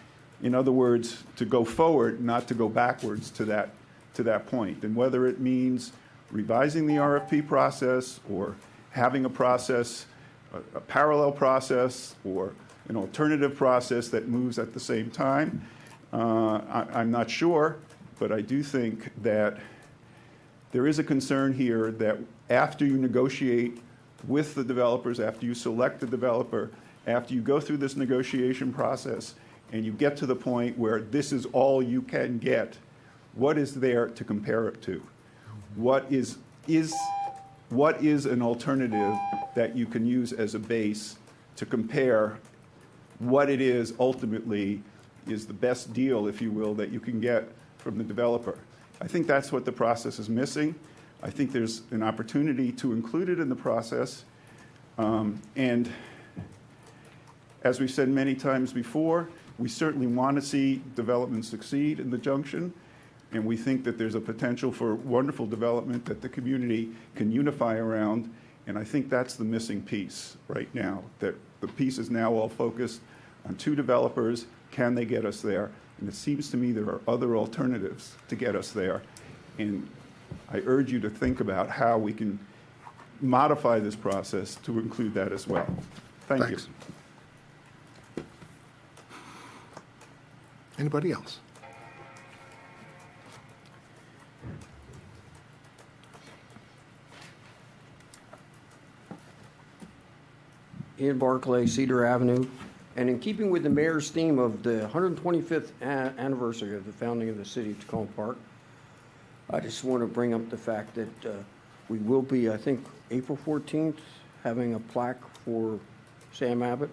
In other words, to go forward, not to go backwards to that point. And whether it means revising the RFP process or having a process, a parallel process, or an alternative process that moves at the same time, I'm not sure, but I do think that there is a concern here that after you negotiate with the developers, after you select the developer, after you go through this negotiation process, and you get to the point where this is all you can get, what is there to compare it to? What is an alternative that you can use as a base to compare what it is ultimately is the best deal, if you will, that you can get from the developer? I think that's what the process is missing. I think there's an opportunity to include it in the process. And as we've said many times before, we certainly want to see development succeed in the junction, and we think that there's a potential for wonderful development that the community can unify around, and I think that's the missing piece right now, that the piece is now all focused on two developers. Can they get us there? And it seems to me there are other alternatives to get us there, and I urge you to think about how we can modify this process to include that as well. Thank you. Anybody else? Ian Barclay, Cedar Avenue. And in keeping with the mayor's theme of the 125th anniversary of the founding of the city of Tacoma Park, I just want to bring up the fact that we will be, I think, April 14th, having a plaque for Sam Abbott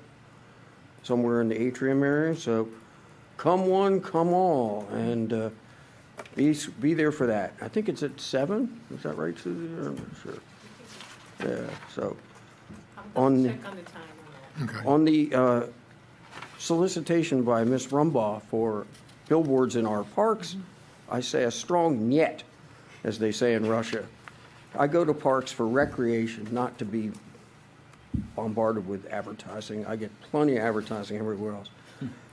somewhere in the atrium area. So come one, come all, and be there for that. I think it's at 7. Is that right, Susie? I'm not sure. Yeah, so on check on the time on that. Okay. On the solicitation by Ms. Rumbaugh for billboards in our parks, I say a strong niet, as they say in Russia. I go to parks for recreation, not to be bombarded with advertising. I get plenty of advertising everywhere else.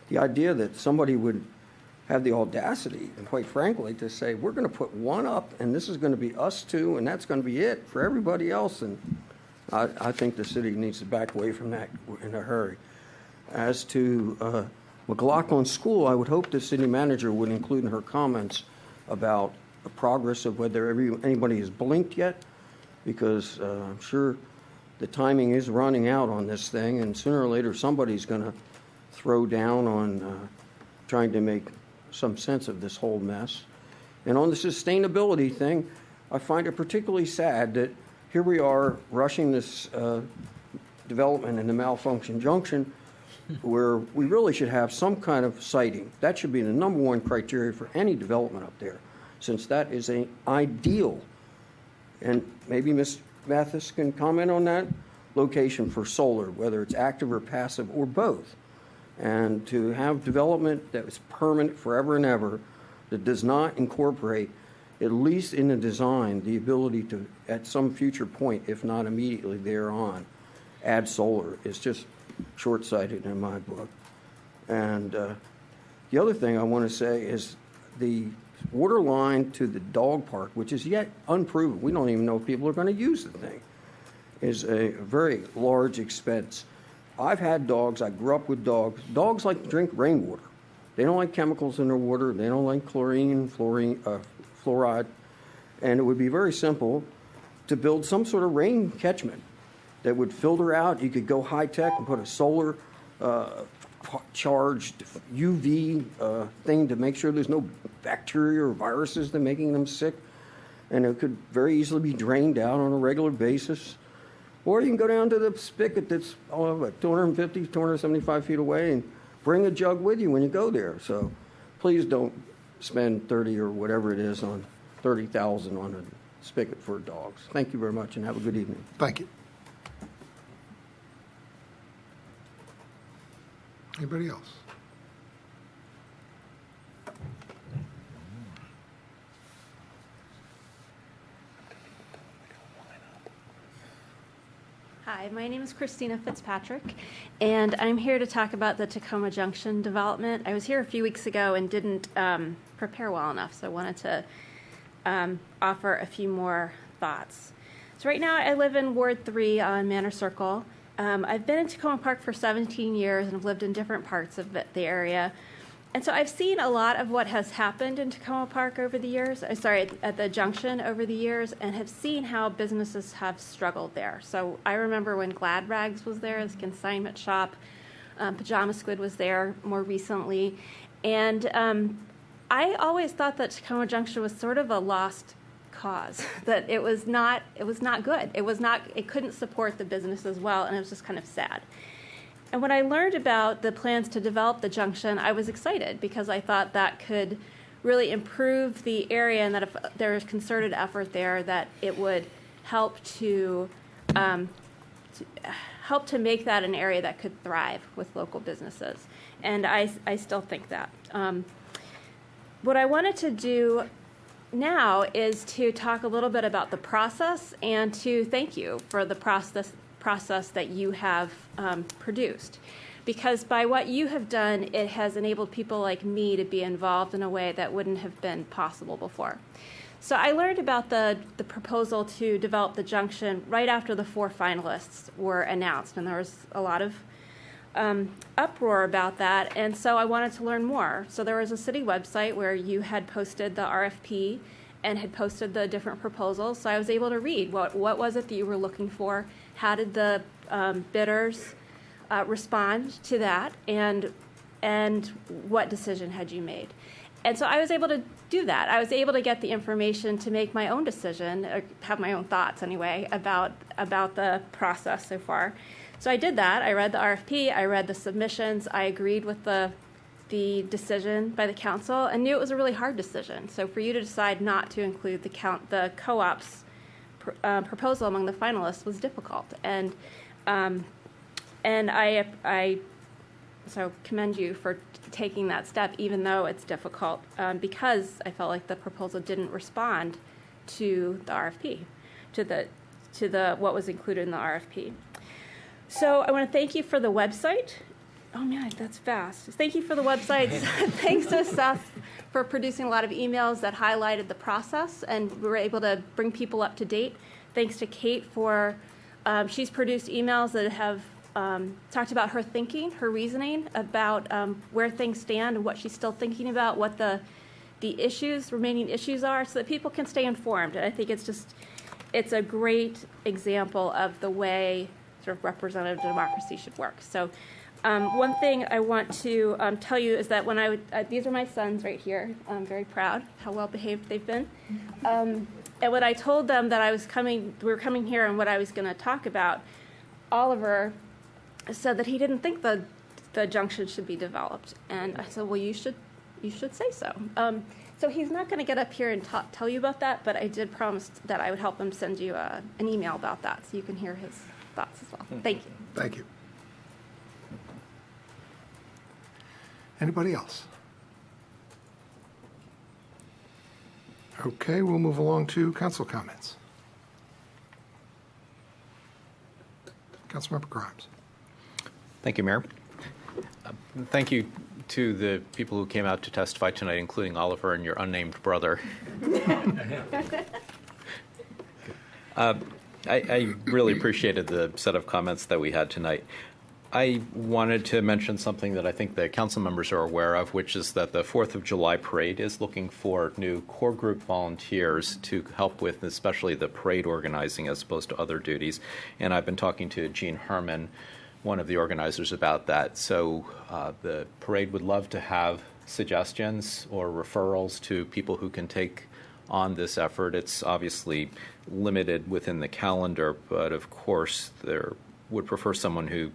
The idea that somebody would have the audacity, and quite frankly, to say, we're going to put one up, and this is going to be us two, and that's going to be it for everybody else. And I think the city needs to back away from that in a hurry. As to McLaughlin School, I would hope the city manager would include in her comments about the progress of whether anybody has blinked yet, because I'm sure the timing is running out on this thing, and sooner or later somebody's going to throw down on trying to make some sense of this whole mess. And on the sustainability thing, I find it particularly sad that here we are rushing this development in the Malfunction Junction, where we really should have some kind of siting. That should be the number one criteria for any development up there, since that is an ideal, and maybe Ms. Mathis can comment on that, location for solar, whether it's active or passive or both. And to have development that is permanent forever and ever, that does not incorporate, at least in the design, the ability to, at some future point, if not immediately thereon, add solar, is just short-sighted in my book. And the other thing I want to say is the water line to the dog park, which is yet unproven, we don't even know if people are going to use the thing, is a very large expense. I've had dogs, I grew up with dogs. Dogs like to drink rainwater. They don't like chemicals in their water, they don't like chlorine, fluoride, and it would be very simple to build some sort of rain catchment that would filter out. You could go high-tech and put a solar charged UV thing to make sure there's no bacteria or viruses that are making them sick, and it could very easily be drained out on a regular basis. Or you can go down to the spigot that's 250, 275 feet away and bring a jug with you when you go there. So please don't spend 30 or whatever it is on 30,000 on a spigot for dogs. Thank you very much and have a good evening. Thank you. Anybody else? Hi, my name is Christina Fitzpatrick, and I'm here to talk about the Tacoma Junction development. I was here a few weeks ago and didn't prepare well enough, so I wanted to offer a few more thoughts. So right now I live in Ward 3 on Manor Circle. I've been in Tacoma Park for 17 years and have lived in different parts of the area. And so I've seen a lot of what has happened in Tacoma Park over the years, at the junction over the years, and have seen how businesses have struggled there. So I remember when Glad Rags was there, this consignment shop, Pajama Squid was there more recently. And I always thought that Tacoma Junction was sort of a lost cause, that it was not good. It couldn't support the business as well, and it was just kind of sad. And when I learned about the plans to develop the junction, I was excited because I thought that could really improve the area, and that if there was concerted effort there, that it would help to make that an area that could thrive with local businesses. And I still think that. What I wanted to do now is to talk a little bit about the process and to thank you for the process that you have produced. Because by what you have done, it has enabled people like me to be involved in a way that wouldn't have been possible before. So I learned about the proposal to develop the junction right after the 4 finalists were announced, and there was a lot of uproar about that, and so I wanted to learn more. So there was a city website where you had posted the RFP and had posted the different proposals, so I was able to read what was it that you were looking for, how did the bidders respond to that, and what decision had you made. And so I was able to do that. I was able to get the information to make my own decision, or have my own thoughts anyway, about the process so far. So I did that. I read the RFP, I read the submissions, I agreed with the decision by the council, and knew it was a really hard decision. So for you to decide not to include the co-op's proposal among the finalists was difficult. And I so commend you for taking that step, even though it's difficult, because I felt like the proposal didn't respond to the RFP, to the what was included in the RFP. So I want to thank you for the website. Oh man, that's fast. Thank you for the website. Thanks to Seth for producing a lot of emails that highlighted the process, and we were able to bring people up to date. Thanks to Kate for, she's produced emails that have talked about her thinking, her reasoning about where things stand and what she's still thinking about, what the remaining issues are, so that people can stay informed. And I think it's a great example of the way sort of representative democracy should work. So one thing I want to tell you is that when these are my sons right here. I'm very proud how well behaved they've been. And when I told them that we were coming here and what I was going to talk about, Oliver said that he didn't think the junction should be developed. And I said, well, you should say so. So he's not going to get up here and tell you about that, but I did promise that I would help him send you an email about that so you can hear his thoughts as well. Thank you. Thank you. Anybody else? Okay, we'll move along to council comments. Councilmember Grimes. Thank you, Mayor. Thank you to the people who came out to testify tonight, including Oliver and your unnamed brother. I really appreciated the set of comments that we had tonight. I wanted to mention something that I think the council members are aware of, which is that the 4th of July parade is looking for new core group volunteers to help with especially the parade organizing as opposed to other duties. And I've been talking to Gene Herman, one of the organizers, about that. So the parade would love to have suggestions or referrals to people who can take on this effort. It's obviously limited within the calendar, but of course there would prefer someone who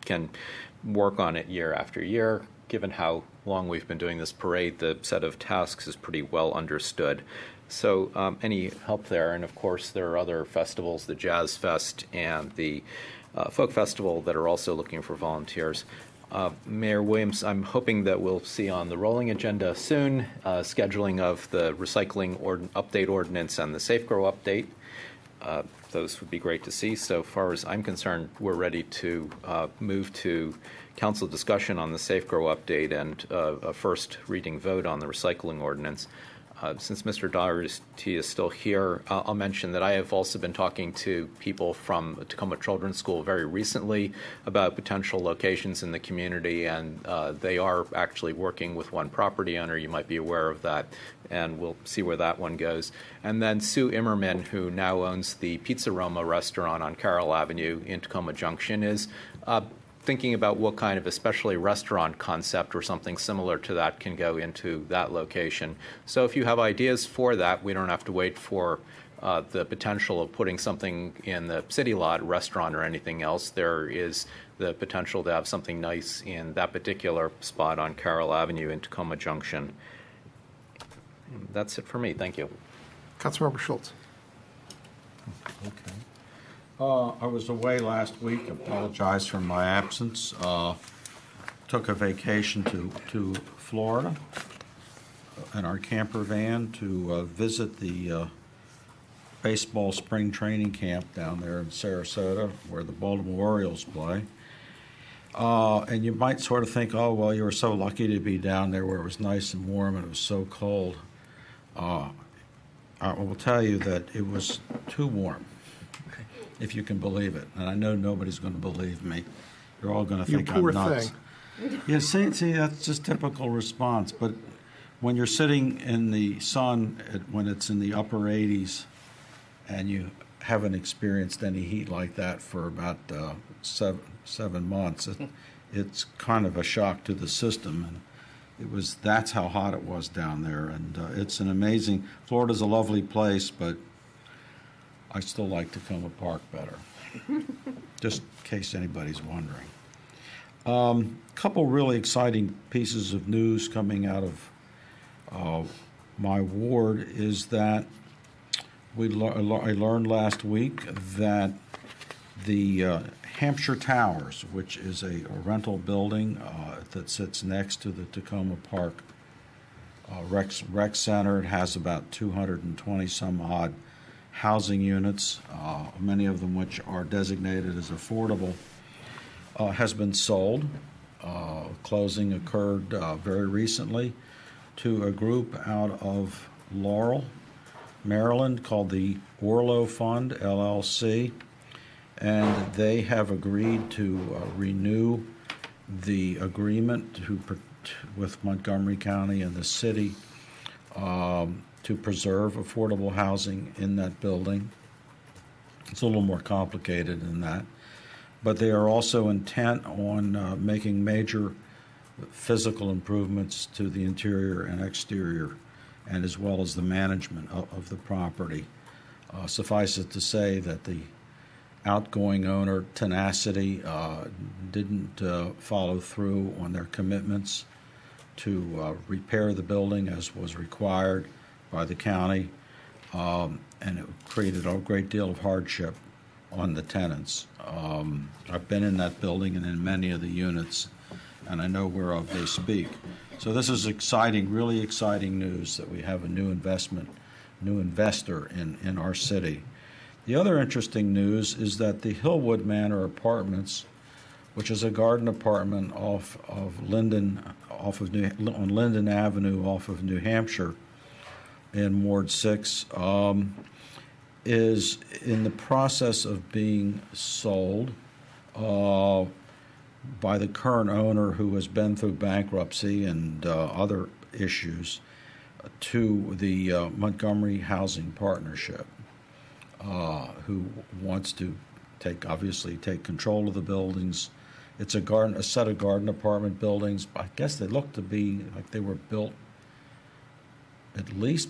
can work on it year after year. Given how long we've been doing this parade, the set of tasks is pretty well understood. So any help there, and of course there are other festivals, the Jazz Fest and the Folk Festival, that are also looking for volunteers. Mayor Williams, I'm hoping that we'll see on the rolling agenda soon scheduling of the recycling update ordinance and the Safe Grow update. Those would be great to see. So far as I'm concerned, we're ready to move to council discussion on the Safe Grow update and a first reading vote on the recycling ordinance. Since Mr. Doherty is still here, I'll mention that I have also been talking to people from Tacoma Children's School very recently about potential locations in the community, and they are actually working with one property owner. You might be aware of that, and we'll see where that one goes. And then Sue Immerman, who now owns the Pizza Roma restaurant on Carroll Avenue in Tacoma Junction, is thinking about what kind of especially restaurant concept or something similar to that can go into that location. So if you have ideas for that, we don't have to wait for the potential of putting something in the city lot, restaurant or anything else. There is the potential to have something nice in that particular spot on Carroll Avenue in Tacoma Junction. That's it for me. Thank you. Councilmember Schultz. Okay. I was away last week. Apologize for my absence. Took a vacation to Florida in our camper van to visit the baseball spring training camp down there in Sarasota, where the Baltimore Orioles play. And you might sort of think, oh, well, you were so lucky to be down there where it was nice and warm and it was so cold. I will tell you that it was too warm, if you can believe it. And I know nobody's going to believe me. You're all going to think I'm nuts. Yeah, see, that's just typical response. But when you're sitting in the sun when it's in the upper 80s and you haven't experienced any heat like that for about 7 months, it's kind of a shock to the system. And that's how hot it was down there. And it's an amazing, Florida's a lovely place, but I still like Tacoma Park better, just in case anybody's wondering. Couple really exciting pieces of news coming out of my ward is that I learned last week that the Hampshire Towers, which is a rental building that sits next to the Tacoma Park rec center, it has about 220 some odd housing units, many of them which are designated as affordable, has been sold. Closing occurred very recently. to a group out of Laurel, Maryland, called the Orlo Fund, LLC, and they have agreed to renew the agreement with Montgomery County and the city to preserve affordable housing in that building. It's a little more complicated than that. But they are also intent on making major physical improvements to the interior and exterior, and as well as the management of the property. Suffice it to say that the outgoing owner, Tenacity, didn't follow through on their commitments to repair the building as was required by the county, and it created a great deal of hardship on the tenants. I've been in that building and in many of the units, and I know whereof they speak. So this is exciting, really exciting news that we have a new investor in our city. The other interesting news is that the Hillwood Manor Apartments, which is a garden apartment on Linden Avenue off of New Hampshire in Ward 6, is in the process of being sold by the current owner, who has been through bankruptcy and other issues, to the Montgomery Housing Partnership, who wants to take control of the buildings. It's a set of garden apartment buildings. I guess they look to be like they were built at least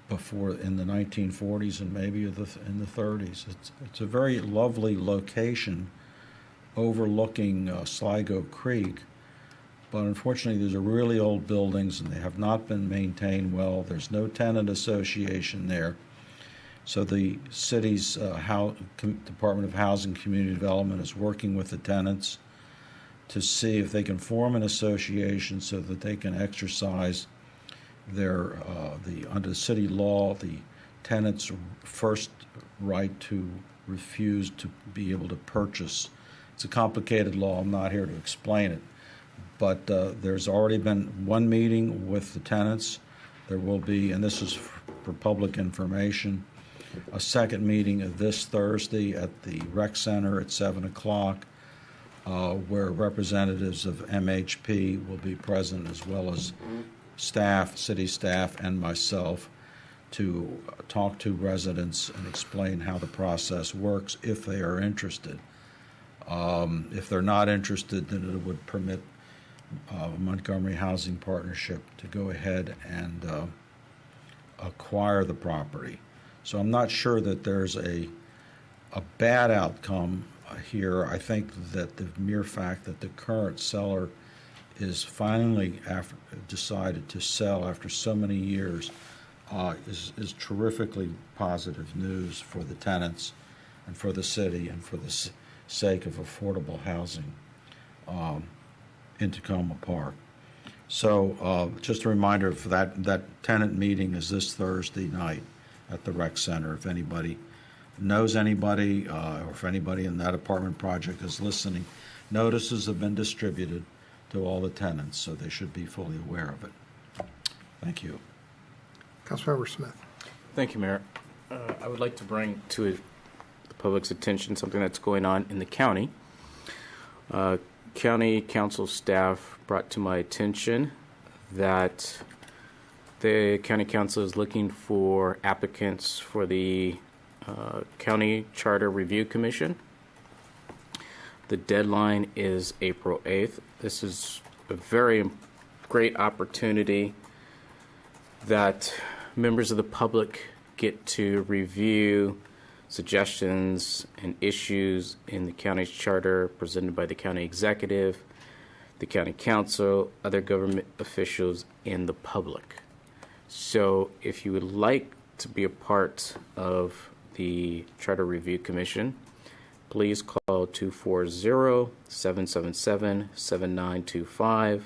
before in the 1940s and maybe in the 30s. It's a very lovely location overlooking Sligo Creek, but unfortunately these are really old buildings and they have not been maintained well. There's no tenant association there. So the city's Department of Housing and Community Development is working with the tenants to see if they can form an association so that they can exercise their under city law, the tenant's first right to refuse to be able to purchase. It's a complicated law. I'm not here to explain it. But there's already been one meeting with the tenants. There will be, and this is for public information, a second meeting this Thursday at the Rec Center at 7 o'clock, where representatives of MHP will be present, as well as staff, city staff, and myself, to talk to residents and explain how the process works if they are interested. If they're not interested, then it would permit Montgomery Housing Partnership to go ahead and acquire the property. So I'm not sure that there's a bad outcome here. I think that the mere fact that the current seller is finally decided to sell after so many years is terrifically positive news for the tenants and for the city and for the sake of affordable housing in Tacoma Park. So just a reminder, for that tenant meeting is this Thursday night at the Rec Center. If anybody knows anybody, or if anybody in that apartment project is listening, notices have been distributed to all the tenants, so they should be fully aware of it. Thank you. Councilmember Smith. Thank you, Mayor. I would like to bring to the public's attention something that's going on in the county. County council staff brought to my attention that the county council is looking for applicants for the County Charter Review Commission. The deadline is April 8th. This is a very great opportunity that members of the public get to review suggestions and issues in the county's charter presented by the county executive, the county council, other government officials, and the public. So if you would like to be a part of the Charter Review Commission, please call 240-777-7925.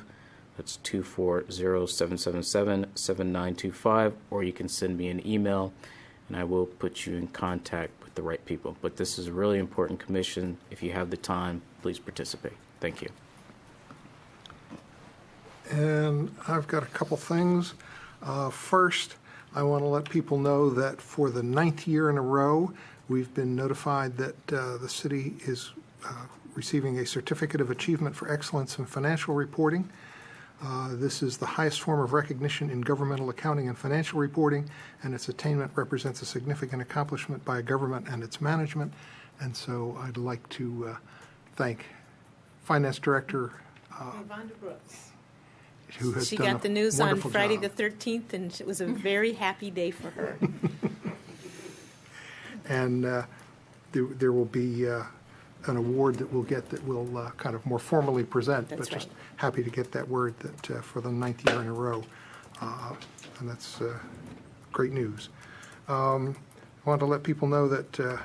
That's 240-777-7925, or you can send me an email and I will put you in contact with the right people. But this is a really important commission. If you have the time, please participate. Thank you. And I've got a couple things. First, I want to let people know that for the 9th year in a row, we've been notified that the city is receiving a Certificate of Achievement for Excellence in Financial Reporting. This is the highest form of recognition in governmental accounting and financial reporting, and its attainment represents a significant accomplishment by a government and its management. And so I'd like to thank Finance Director Vonda Brooks. who has She done got the a news on wonderful Friday job. the 13th, and it was a very happy day for her. And there will be an award that we'll get that we'll kind of more formally present. That's But just right. happy to get that word that for the 9th year in a row. And that's great news. I wanted to let people know that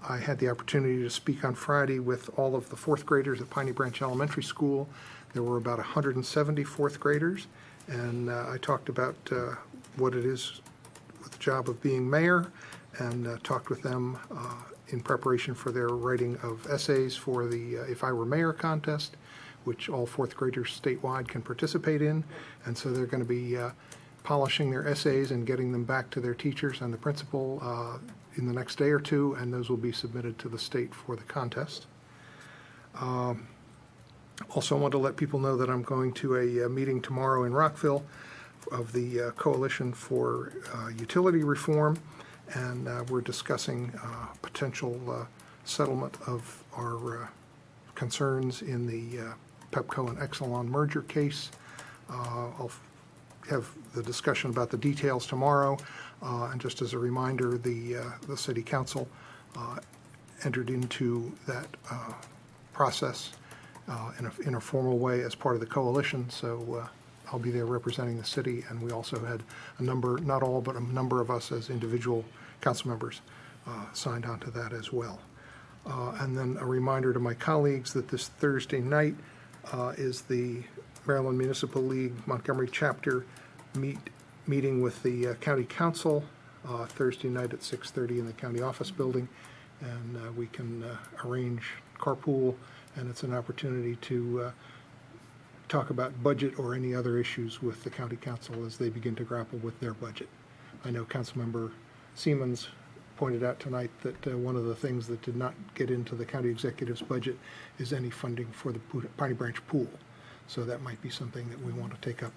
I had the opportunity to speak on Friday with all of the fourth graders at Piney Branch Elementary School. There were about 170 fourth graders, and I talked about what it is with the job of being mayor, and talked with them in preparation for their writing of essays for the If I Were Mayor contest, which all fourth graders statewide can participate in. And so they're going to be polishing their essays and getting them back to their teachers and the principal in the next day or two, and those will be submitted to the state for the contest. Also, I want to let people know that I'm going to a meeting tomorrow in Rockville of the Coalition for Utility Reform, and we're discussing potential settlement of our concerns in the Pepco and Exelon merger case. I'll have the discussion about the details tomorrow, and just as a reminder, the City Council entered into that process in a formal way as part of the coalition, so I'll be there representing the city, and we also had a number, not all, but a number of us as individual council members signed on to that as well. And then a reminder to my colleagues that this Thursday night is the Maryland Municipal League Montgomery chapter meeting with the county council Thursday night at 6:30 in the county office building, and we can arrange carpool, and it's an opportunity to talk about budget or any other issues with the county council as they begin to grapple with their budget. I know Councilmember Siemens pointed out tonight that one of the things that did not get into the county executive's budget is any funding for the Piney Branch pool. So that might be something that we want to take up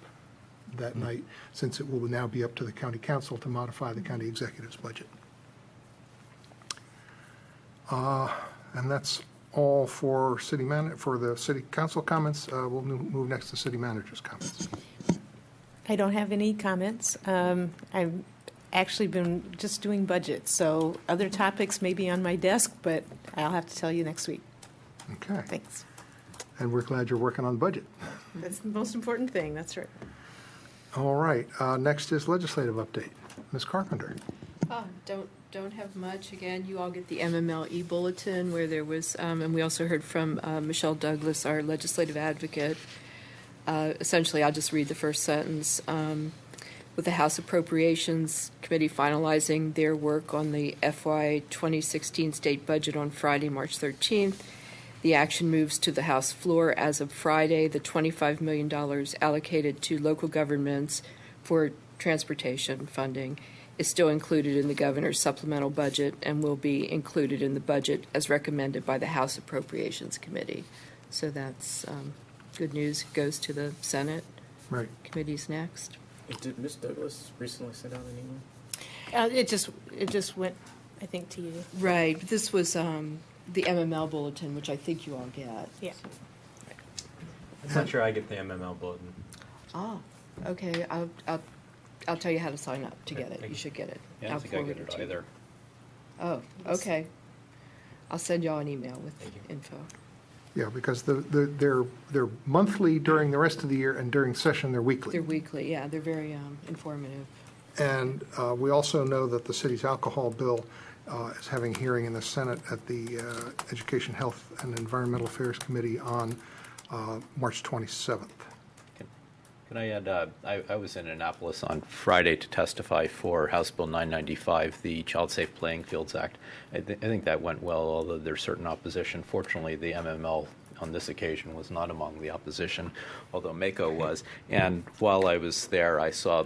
that night, since it will now be up to the county council to modify the county executive's budget. And that's all for for the city council comments. We'll move next to city manager's comments. I don't have any comments. I've actually been just doing budget, so other topics may be on my desk, but I'll have to tell you next week. Okay. Thanks. And we're glad you're working on budget. That's the most important thing. That's right. All right. Next is legislative update. Ms. Carpenter. Don't have much. Again, you all get the MML e-bulletin where there was, and we also heard from Michelle Douglas, our legislative advocate. Essentially, I'll just read the first sentence. With the House Appropriations Committee finalizing their work on the FY 2016 state budget on Friday, March 13th, the action moves to the House floor as of Friday. The $25 million allocated to local governments for transportation funding is still included in the governor's supplemental budget and will be included in the budget as recommended by the House Appropriations Committee. So that's good news. It goes to the Senate. Right. Committee's next. Did Ms. Douglas recently send out an email? It just went, I think, to you. Right. But this was the MML bulletin, which I think you all get. Yeah. I'm not sure I get the MML bulletin. Oh, okay. I'll tell you how to sign up to get it. You should get it. Yeah, I don't think I get it either. Oh, okay. I'll send y'all an email with info. Yeah, because they're monthly during the rest of the year, and during session they're weekly. They're weekly, yeah. They're very informative. And we also know that the city's alcohol bill is having a hearing in the Senate at the Education, Health, and Environmental Affairs Committee on March 27th. Can I add, I was in Annapolis on Friday to testify for House Bill 995, the Child Safe Playing Fields Act. I think that went well, although there's certain opposition. Fortunately, the MML on this occasion was not among the opposition, although Mako was. And while I was there, I saw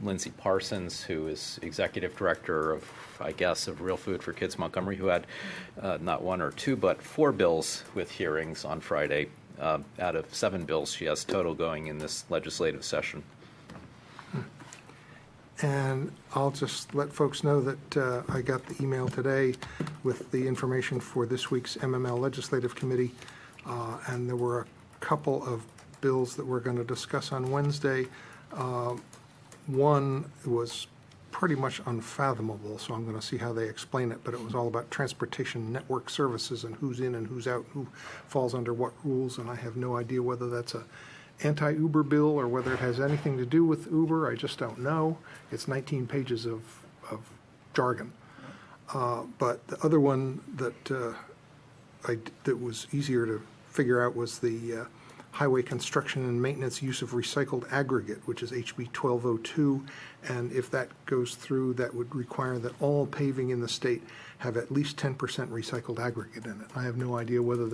Lindsay Parsons, who is executive director of, I guess, of Real Food for Kids Montgomery, who had not one or two, but 4 bills with hearings on Friday. Out of 7 bills she has total going in this legislative session. And I'll just let folks know that I got the email today with the information for this week's MML Legislative Committee, and there were a couple of bills that we're going to discuss on Wednesday. One was pretty much unfathomable, so I'm going to see how they explain it, but it was all about transportation network services and who's in and who's out, who falls under what rules, and I have no idea whether that's a anti-Uber bill or whether it has anything to do with Uber. I just don't know. It's 19 pages of jargon. But the other one that that was easier to figure out was the highway construction and maintenance use of recycled aggregate, which is HB 1202. And if that goes through, that would require that all paving in the state have at least 10% recycled aggregate in it. I have no idea whether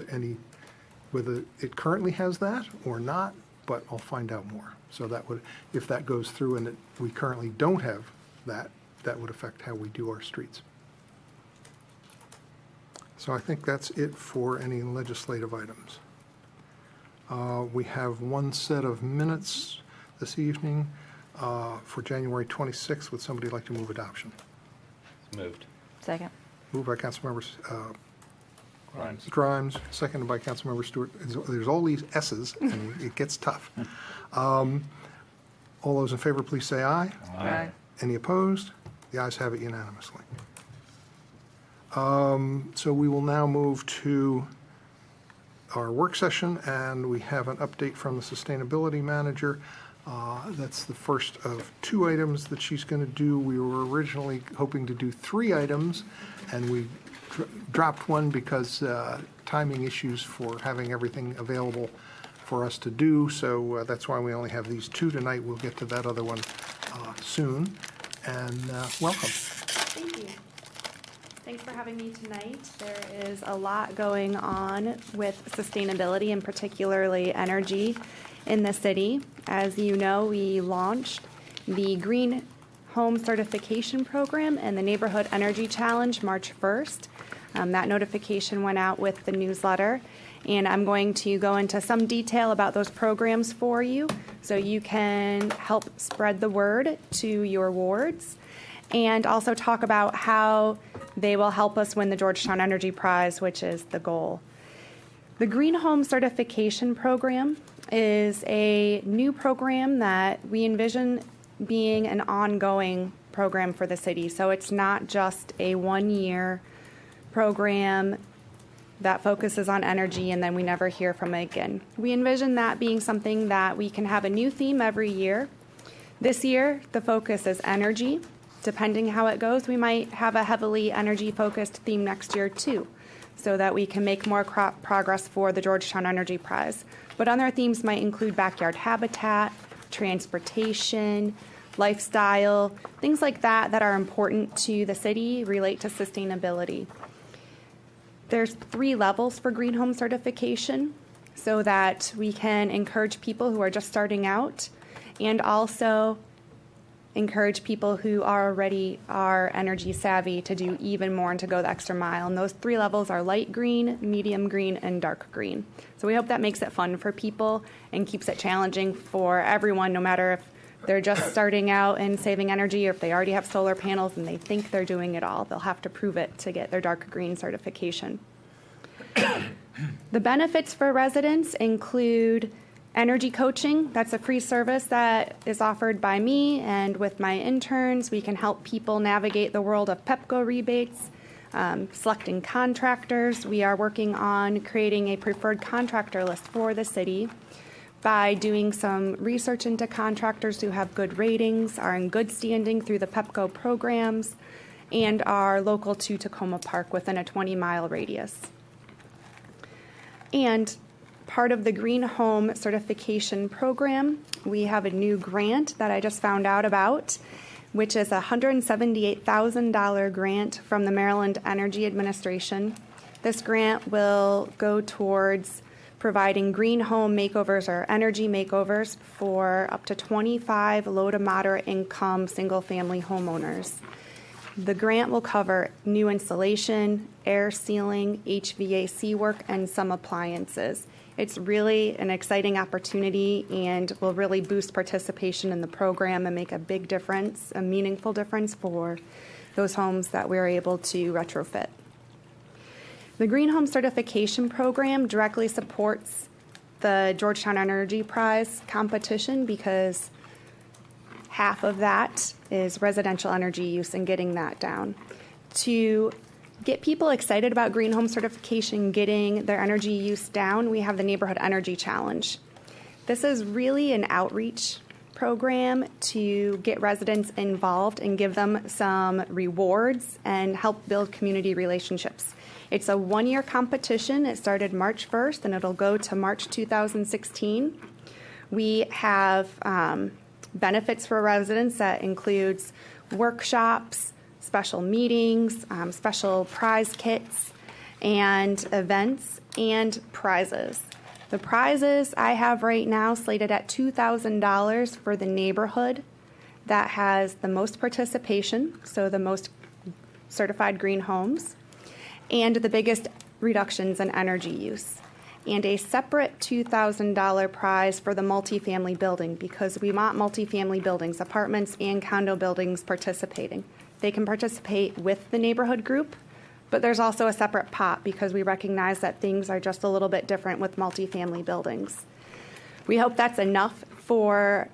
whether it currently has that or not, but I'll find out more. So that would, if that goes through and we currently don't have that, that would affect how we do our streets. So I think that's it for any legislative items. We have one set of minutes this evening for January 26th. Would somebody like to move adoption? Moved. Second. Moved by Councilmember Grimes, seconded by Councilmember Stewart. There's all these S's, and it gets tough. All those in favor, please say aye. Aye. Any opposed? The ayes have it unanimously. So we will now move to our work session, and we have an update from the Sustainability Manager. That's the first of 2 items that she's going to do. We were originally hoping to do 3 items, and we dropped one because timing issues for having everything available for us to do. So that's why we only have these 2 tonight. We'll get to that other one soon. And welcome. Thank you. Thanks for having me tonight. There is a lot going on with sustainability and particularly energy in the city. As you know, we launched the Green Home Certification Program and the Neighborhood Energy Challenge March 1st. That notification went out with the newsletter, and I'm going to go into some detail about those programs for you so you can help spread the word to your wards, and also talk about how they will help us win the Georgetown Energy Prize, which is the goal. The Green Home Certification Program is a new program that we envision being an ongoing program for the city. So it's not just a 1-year program that focuses on energy and then we never hear from it again. We envision that being something that we can have a new theme every year. This year, the focus is energy. Depending how it goes, we might have a heavily energy-focused theme next year too, so that we can make more progress for the Georgetown Energy Prize. But other themes might include backyard habitat, transportation, lifestyle, things like that that are important to the city, relate to sustainability. There's 3 levels for Green Home Certification so that we can encourage people who are just starting out and also encourage people who already are energy savvy to do even more and to go the extra mile. And those 3 levels are light green, medium green, and dark green. So we hope that makes it fun for people and keeps it challenging for everyone, no matter if they're just starting out in saving energy or if they already have solar panels and they think they're doing it all. They'll have to prove it to get their dark green certification. The benefits for residents include energy coaching. That's a free service that is offered by me, and with my interns, we can help people navigate the world of PEPCO rebates, selecting contractors. We are working on creating a preferred contractor list for the city by doing some research into contractors who have good ratings, are in good standing through the PEPCO programs, and are local to Tacoma Park within a 20-mile radius. And part of the Green Home Certification Program, we have a new grant that I just found out about, which is a $178,000 grant from the Maryland Energy Administration. This grant will go towards providing green home makeovers or energy makeovers for up to 25 low to moderate income single-family homeowners. The grant will cover new installation, air sealing, HVAC work, and some appliances. It's really an exciting opportunity and will really boost participation in the program and make a big difference, a meaningful difference for those homes that we're able to retrofit. The Green Home Certification Program directly supports the Georgetown Energy Prize competition because half of that is residential energy use and getting that down. To get people excited about green home certification, getting their energy use down, we have the Neighborhood Energy Challenge. This is really an outreach program to get residents involved and give them some rewards and help build community relationships. It's a one-year competition. It started March 1st and it'll go to March 2016. We have benefits for residents that includes workshops, special meetings, special prize kits, and events, and prizes. The prizes I have right now slated at $2,000 for the neighborhood that has the most participation, so the most certified green homes, and the biggest reductions in energy use. And a separate $2,000 prize for the multifamily building because we want multifamily buildings, apartments and condo buildings participating. They can participate with the neighborhood group, but there's also a separate pot because we recognize that things are just a little bit different with multifamily buildings. We hope that's enough for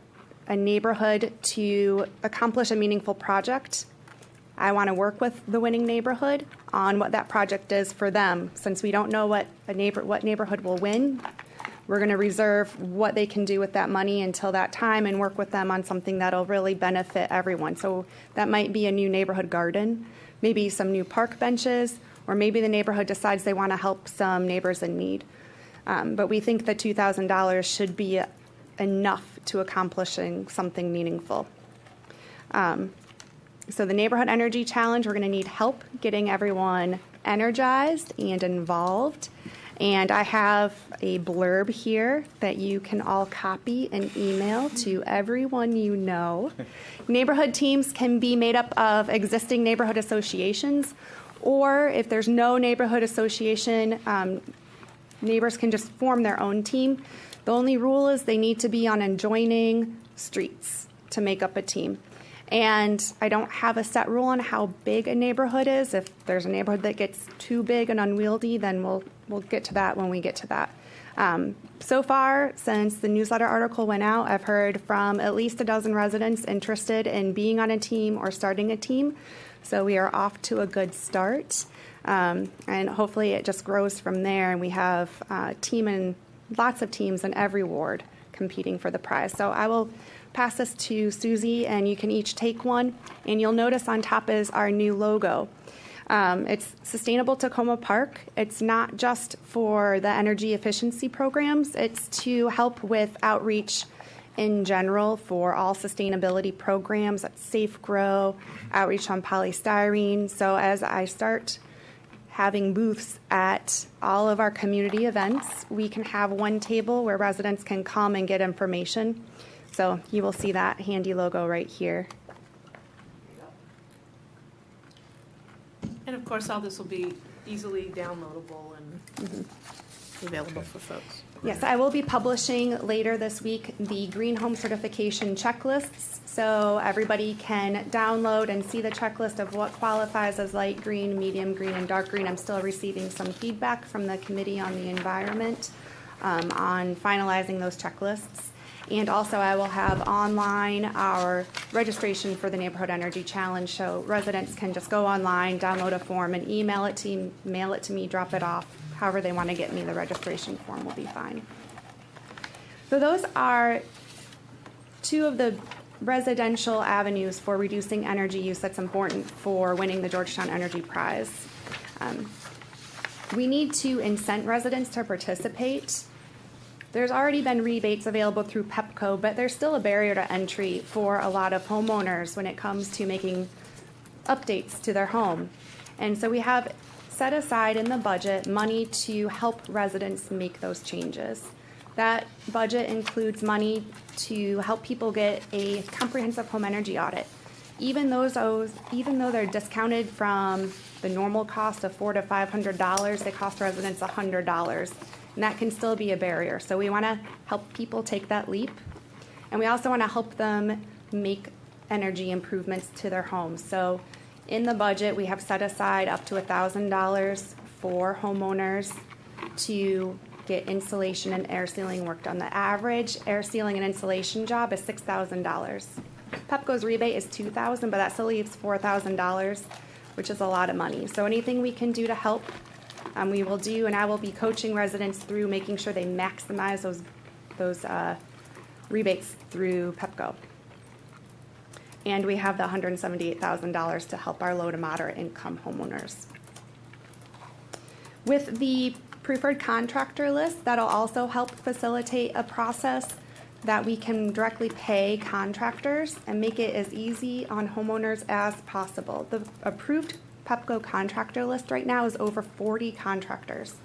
a neighborhood to accomplish a meaningful project. I want to work with the winning neighborhood on what that project is for them. Since we don't know what neighborhood will win, we're going to reserve what they can do with that money until that time and work with them on something that'll really benefit everyone. So that might be a new neighborhood garden, maybe some new park benches, or maybe the neighborhood decides they want to help some neighbors in need. But we think that $2,000 should be enough to accomplishing something meaningful. So the Neighborhood Energy Challenge, we're going to need help getting everyone energized and involved. And I have a blurb here that you can all copy and email to everyone you know. Neighborhood teams can be made up of existing neighborhood associations, or if there's no neighborhood association, neighbors can just form their own team. The only rule is they need to be on adjoining streets to make up a team. And I don't have a set rule on how big a neighborhood is. If there's a neighborhood that gets too big and unwieldy, then we'll get to that when we get to that. So far, since the newsletter article went out, I've heard from at least a dozen residents interested in being on a team or starting a team. So we are off to a good start. And hopefully it just grows from there. And we have lots of teams in every ward competing for the prize. So I will pass this to Susie, and you can each take one. And you'll notice on top is our new logo. It's Sustainable Tacoma Park. It's not just for the energy efficiency programs. It's to help with outreach in general for all sustainability programs. That's Safe Grow, outreach on polystyrene. So as I start having booths at all of our community events, we can have one table where residents can come and get information. So you will see that handy logo right here. And of course, all this will be easily downloadable and available for folks. Yes, I will be publishing later this week the Green Home Certification checklists. So everybody can download and see the checklist of what qualifies as light green, medium green, and dark green. I'm still receiving some feedback from the Committee on the Environment on finalizing those checklists. And also I will have online our registration for the Neighborhood Energy Challenge, so residents can just go online, download a form, and email it to me, mail it to me, drop it off. However they want to get me the registration form will be fine. So those are two of the residential avenues for reducing energy use that's important for winning the Georgetown Energy Prize. We need to incent residents to participate. There's already been rebates available through PEPCO, but there's still a barrier to entry for a lot of homeowners when it comes to making updates to their home. And so we have set aside in the budget money to help residents make those changes. That budget includes money to help people get a comprehensive home energy audit. Even though they're discounted from the normal cost of $400 to $500, they cost residents $100, and that can still be a barrier. So we want to help people take that leap, and we also want to help them make energy improvements to their homes. So in the budget, we have set aside up to $1,000 for homeowners to get insulation and air sealing work done. The average air sealing and insulation job is $6,000. Pepco's rebate is $2,000, but that still leaves $4,000, which is a lot of money. So anything we can do to help, we will do, and I will be coaching residents through making sure they maximize those rebates through Pepco. And we have the $178,000 to help our low to moderate income homeowners. With the preferred contractor list, that'll also help facilitate a process that we can directly pay contractors and make it as easy on homeowners as possible. The approved Pepco contractor list right now is over 40 contractors.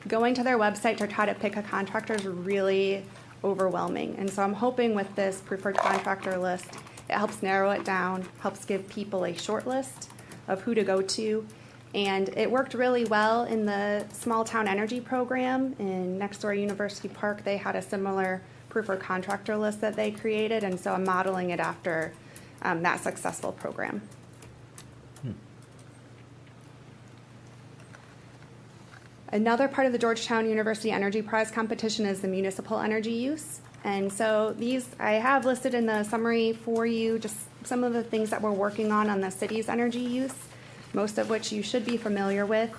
Going to their website to try to pick a contractor is really overwhelming. And so I'm hoping with this preferred contractor list, it helps narrow it down, helps give people a short list of who to go to. And it worked really well in the small town energy program in next door University Park. They had a similar preferred contractor list that they created, and so I'm modeling it after that successful program. Another part of the Georgetown University Energy Prize competition is the municipal energy use. And so these I have listed in the summary for you, just some of the things that we're working on the city's energy use, most of which you should be familiar with.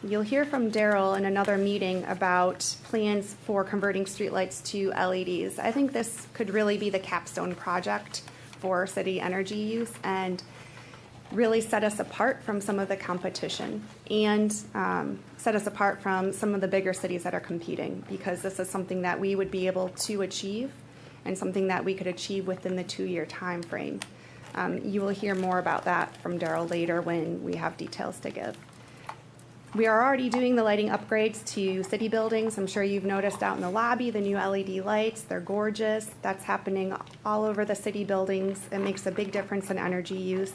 You'll hear from Daryl in another meeting about plans for converting streetlights to LEDs. I think this could really be the capstone project for city energy use and really set us apart from some of the competition and set us apart from some of the bigger cities that are competing, because this is something that we would be able to achieve and something that we could achieve within the 2-year time frame. You will hear more about that from Daryl later when we have details to give. We are already doing the lighting upgrades to city buildings. I'm sure you've noticed out in the lobby the new LED lights. They're gorgeous. That's happening all over the city buildings. It makes a big difference in energy use.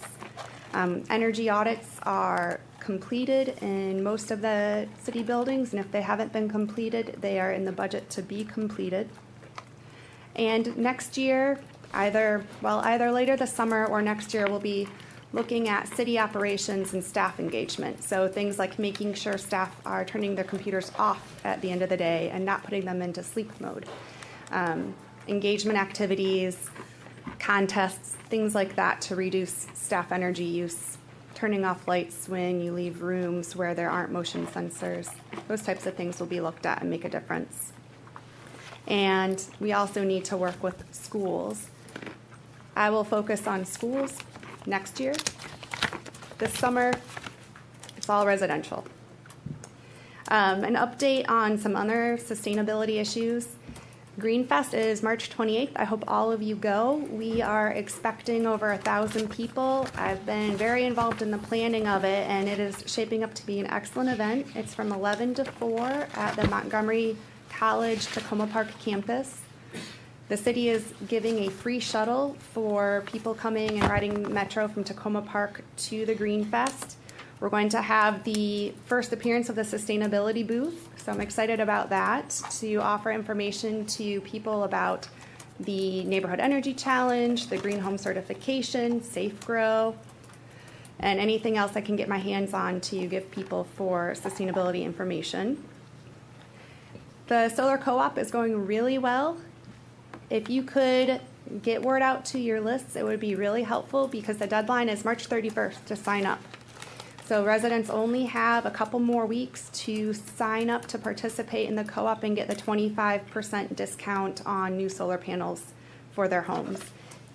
Energy audits are completed in most of the city buildings, and if they haven't been completed, they are in the budget to be completed. And next year, either later this summer or next year, we'll be looking at city operations and staff engagement. So things like making sure staff are turning their computers off at the end of the day and not putting them into sleep mode. Engagement activities, contests, things like that to reduce staff energy use, turning off lights when you leave rooms where there aren't motion sensors. Those types of things will be looked at and make a difference. And we also need to work with schools. I will focus on schools next year. This summer, it's all residential. An update on some other sustainability issues. Greenfest is March 28th. I hope all of you go. We are expecting over 1,000 people. I've been very involved in the planning of it, and it is shaping up to be an excellent event. It's from 11 to 4 at the Montgomery College Tacoma Park campus. The city is giving a free shuttle for people coming and riding Metro from Tacoma Park to the Greenfest. We're going to have the first appearance of the sustainability booth, so I'm excited about that, to offer information to people about the Neighborhood Energy Challenge, the Green Home Certification, Safe Grow, and anything else I can get my hands on to give people for sustainability information. The solar co-op is going really well. If you could get word out to your lists, it would be really helpful because the deadline is March 31st to sign up. So residents only have a couple more weeks to sign up to participate in the co-op and get the 25% discount on new solar panels for their homes.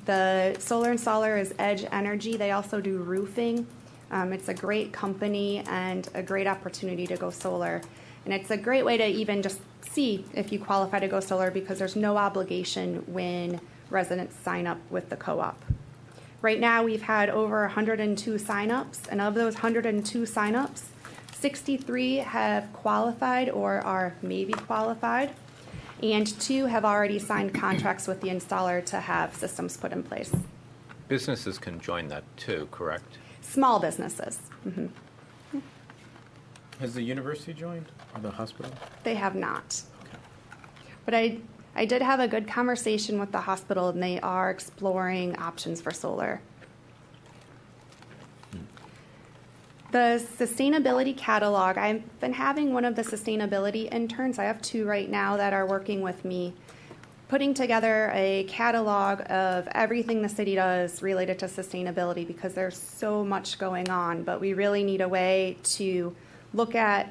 The solar installer is Edge Energy. They also do roofing. It's a great company and a great opportunity to go solar. And it's a great way to even just see if you qualify to go solar because there's no obligation when residents sign up with the co-op. Right now, we've had over 102 signups, and of those 102 signups, 63 have qualified or are maybe qualified, and 2 have already signed contracts with the installer to have systems put in place. Businesses can join that too, correct? Small businesses. Has the university joined, or the hospital? They have not. But I did have a good conversation with the hospital, and they are exploring options for solar. The sustainability catalog, I've been having one of the sustainability interns, I have 2 right now that are working with me, putting together a catalog of everything the city does related to sustainability, because there's so much going on, but we really need a way to look at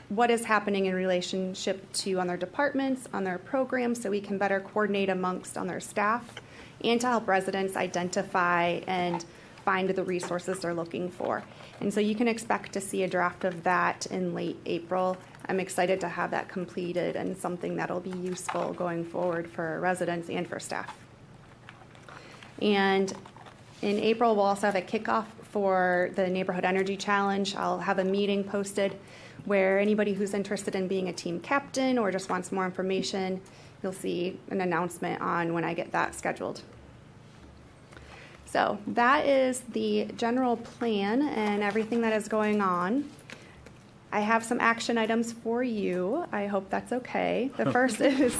what is happening in relationship to on their departments, on their programs, so we can better coordinate amongst on their staff, and to help residents identify and find the resources they're looking for. And so you can expect to see a draft of that in late April. I'm excited to have that completed and something that'll be useful going forward for residents and for staff. And in April, we'll also have a kickoff for the Neighborhood Energy Challenge. I'll have a meeting posted where anybody who's interested in being a team captain or just wants more information, you'll see an announcement on when I get that scheduled. So that is the general plan and everything that is going on. I have some action items for you. I hope that's okay. The first is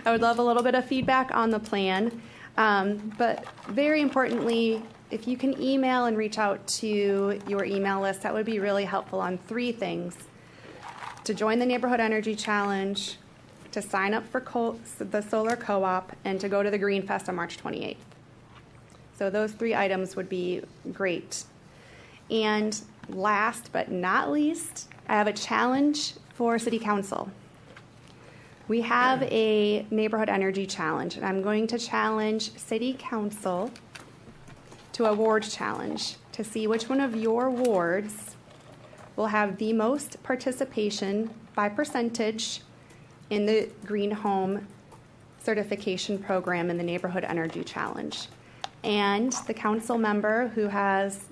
I would love a little bit of feedback on the plan. But very importantly, if you can email and reach out to your email list, that would be really helpful on 3 things. To join the Neighborhood Energy Challenge, to sign up for the Solar Co-op, and to go to the Green Fest on March 28th. So those 3 items would be great. And last but not least, I have a challenge for City Council. We have a Neighborhood Energy Challenge, and I'm going to challenge City Council to a ward challenge to see which one of your wards will have the most participation by percentage in the Green Home certification program in the Neighborhood Energy Challenge. And the council member who has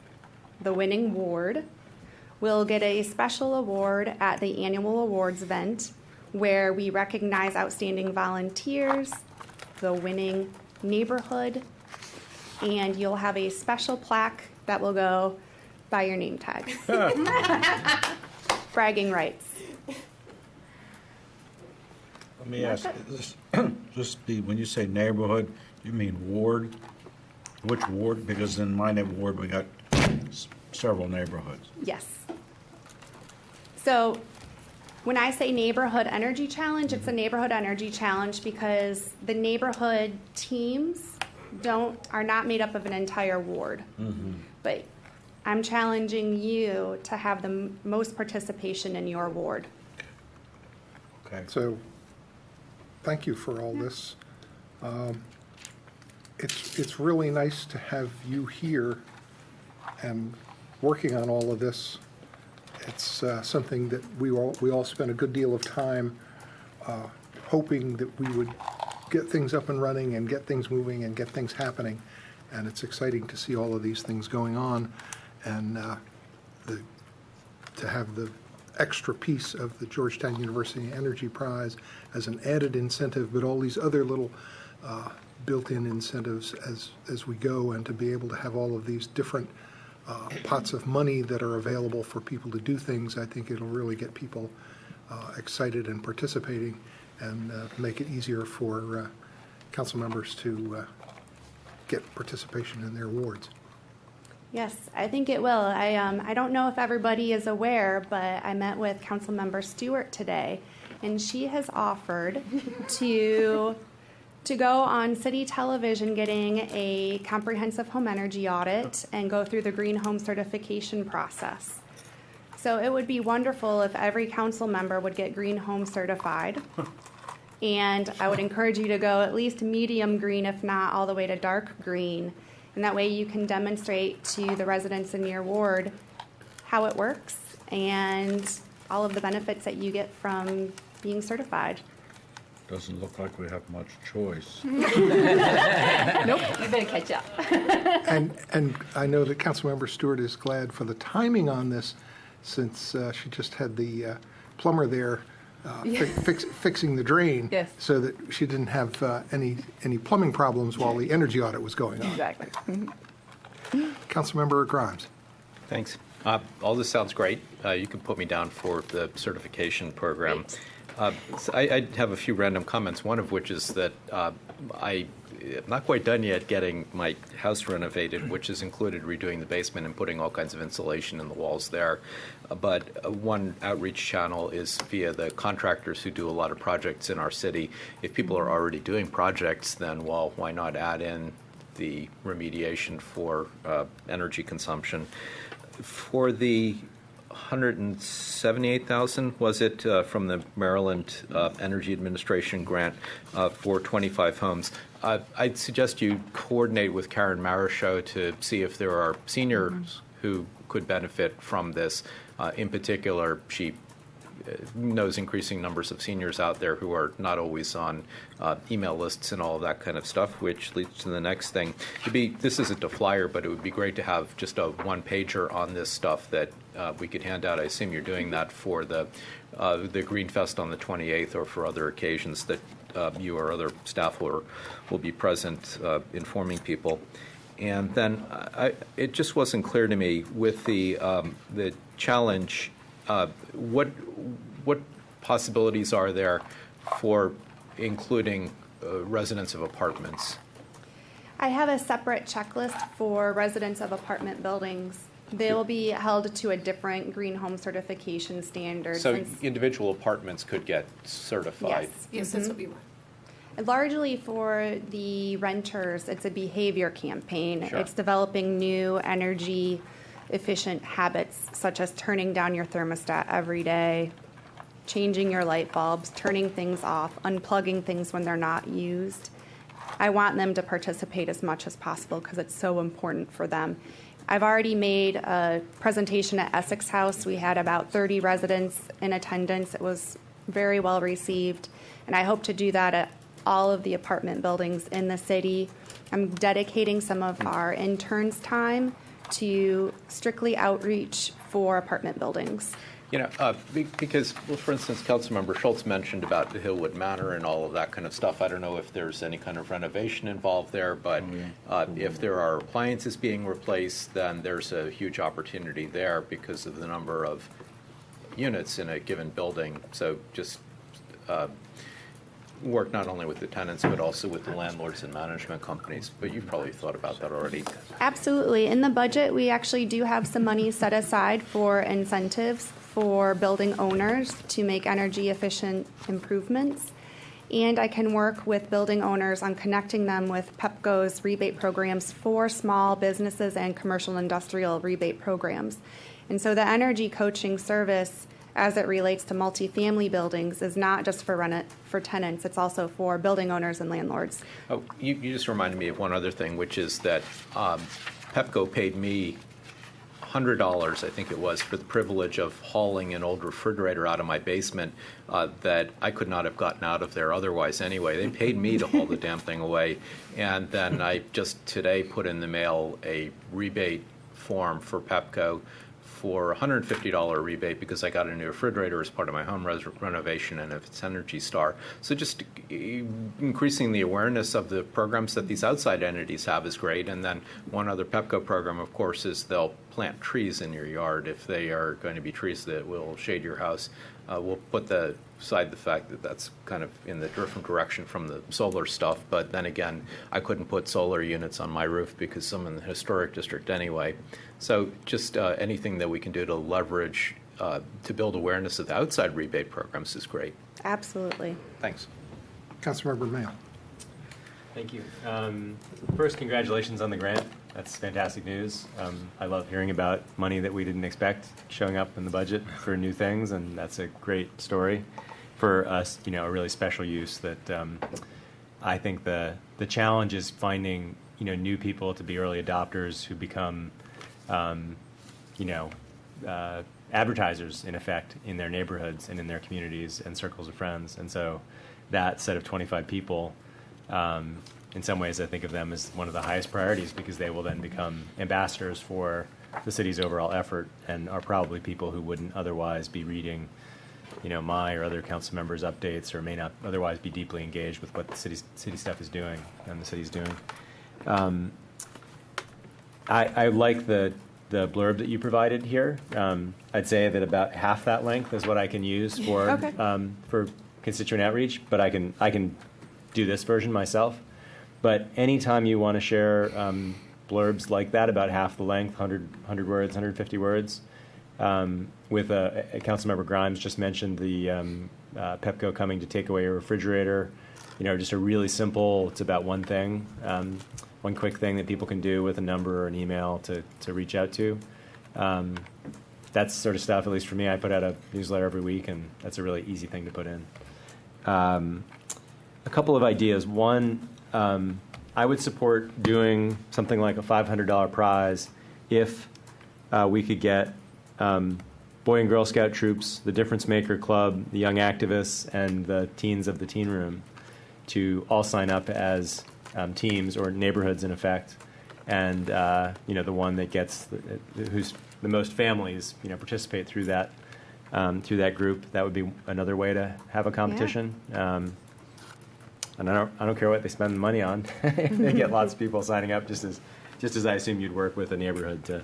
the winning ward will get a special award at the annual awards event where we recognize outstanding volunteers, the winning neighborhood, and you'll have a special plaque that will go by your name tag. Bragging rights. Let me ask, just be, when you say neighborhood, you mean ward? Which ward? Because in my ward, we got several neighborhoods. Yes. So when I say Neighborhood Energy Challenge, it's a Neighborhood Energy Challenge because the neighborhood teams are not made up of an entire ward. But I'm challenging you to have the most participation in your ward. Okay. So thank you for all this. It's really nice to have you here and working on all of this. It's something that we all spent a good deal of time hoping that we would get things up and running and get things moving and get things happening. And it's exciting to see all of these things going on, and to have the extra piece of the Georgetown University Energy Prize as an added incentive, but all these other little built-in incentives as we go, and to be able to have all of these different pots of money that are available for people to do things. I think it'll really get people excited and participating, and make it easier for council members to get participation in their wards. Yes, I think it will. I don't know if everybody is aware, but I met with Councilmember Stewart today, and she has offered to go on city television getting a comprehensive home energy audit and go through the green home certification process. So it would be wonderful if every council member would get green home certified. And I would encourage you to go at least medium green, if not all the way to dark green. And that way you can demonstrate to the residents in your ward how it works and all of the benefits that you get from being certified. Doesn't look like we have much choice. Nope. You better catch up. And I know that Councilmember Stewart is glad for the timing on this, since she just had the plumber there Yeah. fixing the drain. Yes. So that she didn't have any plumbing problems while the energy audit was going on. Exactly. Councilmember Grimes. Thanks. All this sounds great. You can put me down for the certification program. So I have a few random comments, one of which is that I'm not quite done yet getting my house renovated, which has included redoing the basement and putting all kinds of insulation in the walls there. But one outreach channel is via the contractors who do a lot of projects in our city. If people are already doing projects, then, well, why not add in the remediation for energy consumption? For the 178,000, was it, from the Maryland Energy Administration grant for 25 homes? I'd suggest you coordinate with Karen Marichaux to see if there are seniors who could benefit from this. In particular, she knows increasing numbers of seniors out there who are not always on email lists and all of that kind of stuff, which leads to the next thing. This isn't a flyer, but it would be great to have just a one-pager on this stuff that we could hand out. I assume you're doing that for the Green Fest on the 28th or for other occasions that you or other staff will be present informing people. And then it just wasn't clear to me with the challenge. What possibilities are there for including residents of apartments? I have a separate checklist for residents of apartment buildings. They will be held to a different green home certification standard. So individual apartments could get certified? Yes. Yes, that's what we want. Largely for the renters, it's a behavior campaign. Sure. It's developing new energy efficient habits, such as turning down your thermostat every day, changing your light bulbs, turning things off, unplugging things when they're not used. I want them to participate as much as possible because it's so important for them. I've already made a presentation at Essex House. We had about 30 residents in attendance. It was very well received, and I hope to do that at all of the apartment buildings in the city. I'm dedicating some of our interns' time to strictly outreach for apartment buildings. You know, because, well, for instance, Councilmember Schultz mentioned about the Hillwood Manor and all of that kind of stuff. I don't know if there's any kind of renovation involved there, but if there are appliances being replaced, then there's a huge opportunity there because of the number of units in a given building. So just work not only with the tenants, but also with the landlords and management companies. But you've probably thought about that already. Absolutely. In the budget, we actually do have some money set aside for incentives for building owners to make energy efficient improvements. And I can work with building owners on connecting them with PEPCO's rebate programs for small businesses and commercial industrial rebate programs. And so the energy coaching service, as it relates to multifamily buildings, is not just for tenants, it's also for building owners and landlords. Oh, you just reminded me of one other thing, which is that PEPCO paid me $100, I think it was, for the privilege of hauling an old refrigerator out of my basement that I could not have gotten out of there otherwise anyway. They paid me to haul the damn thing away. And then I just today put in the mail a rebate form for PEPCO for a $150 rebate because I got a new refrigerator as part of my home renovation and it's Energy Star. So just increasing the awareness of the programs that these outside entities have is great. And then one other PEPCO program, of course, is they'll plant trees in your yard if they are going to be trees that will shade your house. We'll put aside the fact that that's kind of in the different direction from the solar stuff, but then again, I couldn't put solar units on my roof because I'm in the historic district anyway. So just anything that we can do to leverage, to build awareness of the outside rebate programs is great. Absolutely. Thanks. Councilmember Mayo. Thank you. First, congratulations on the grant. That's fantastic news. I love hearing about money that we didn't expect showing up in the budget for new things, and that's a great story for us. You know, a really special use that I think the challenge is finding new people to be early adopters who become advertisers in effect in their neighborhoods and in their communities and circles of friends. And so that set of 25 people. In some ways, I think of them as one of the highest priorities because they will then become ambassadors for the city's overall effort, and are probably people who wouldn't otherwise be reading, my or other council members' updates, or may not otherwise be deeply engaged with what the city staff is doing and the city's doing. I like the blurb that you provided here. I'd say that about half that length is what I can use for constituent outreach, but I can do this version myself. But anytime you want to share blurbs like that, about half the length, 100 words, 150 words, with Councilmember Grimes just mentioned the Pepco coming to take away your refrigerator. Just a really simple, it's about one thing, one quick thing that people can do with a number or an email to reach out to. That's sort of stuff, at least for me. I put out a newsletter every week, and that's a really easy thing to put in. A couple of ideas. One, I would support doing something like a $500 prize if we could get Boy and Girl Scout troops, the Difference Maker Club, the Young Activists, and the teens of the Teen Room to all sign up as teams or neighborhoods, in effect. And the one that gets who's the most families participate through that group. That would be another way to have a competition. And I don't care what they spend the money on. They get lots of people signing up, just as I assume you'd work with a neighborhood to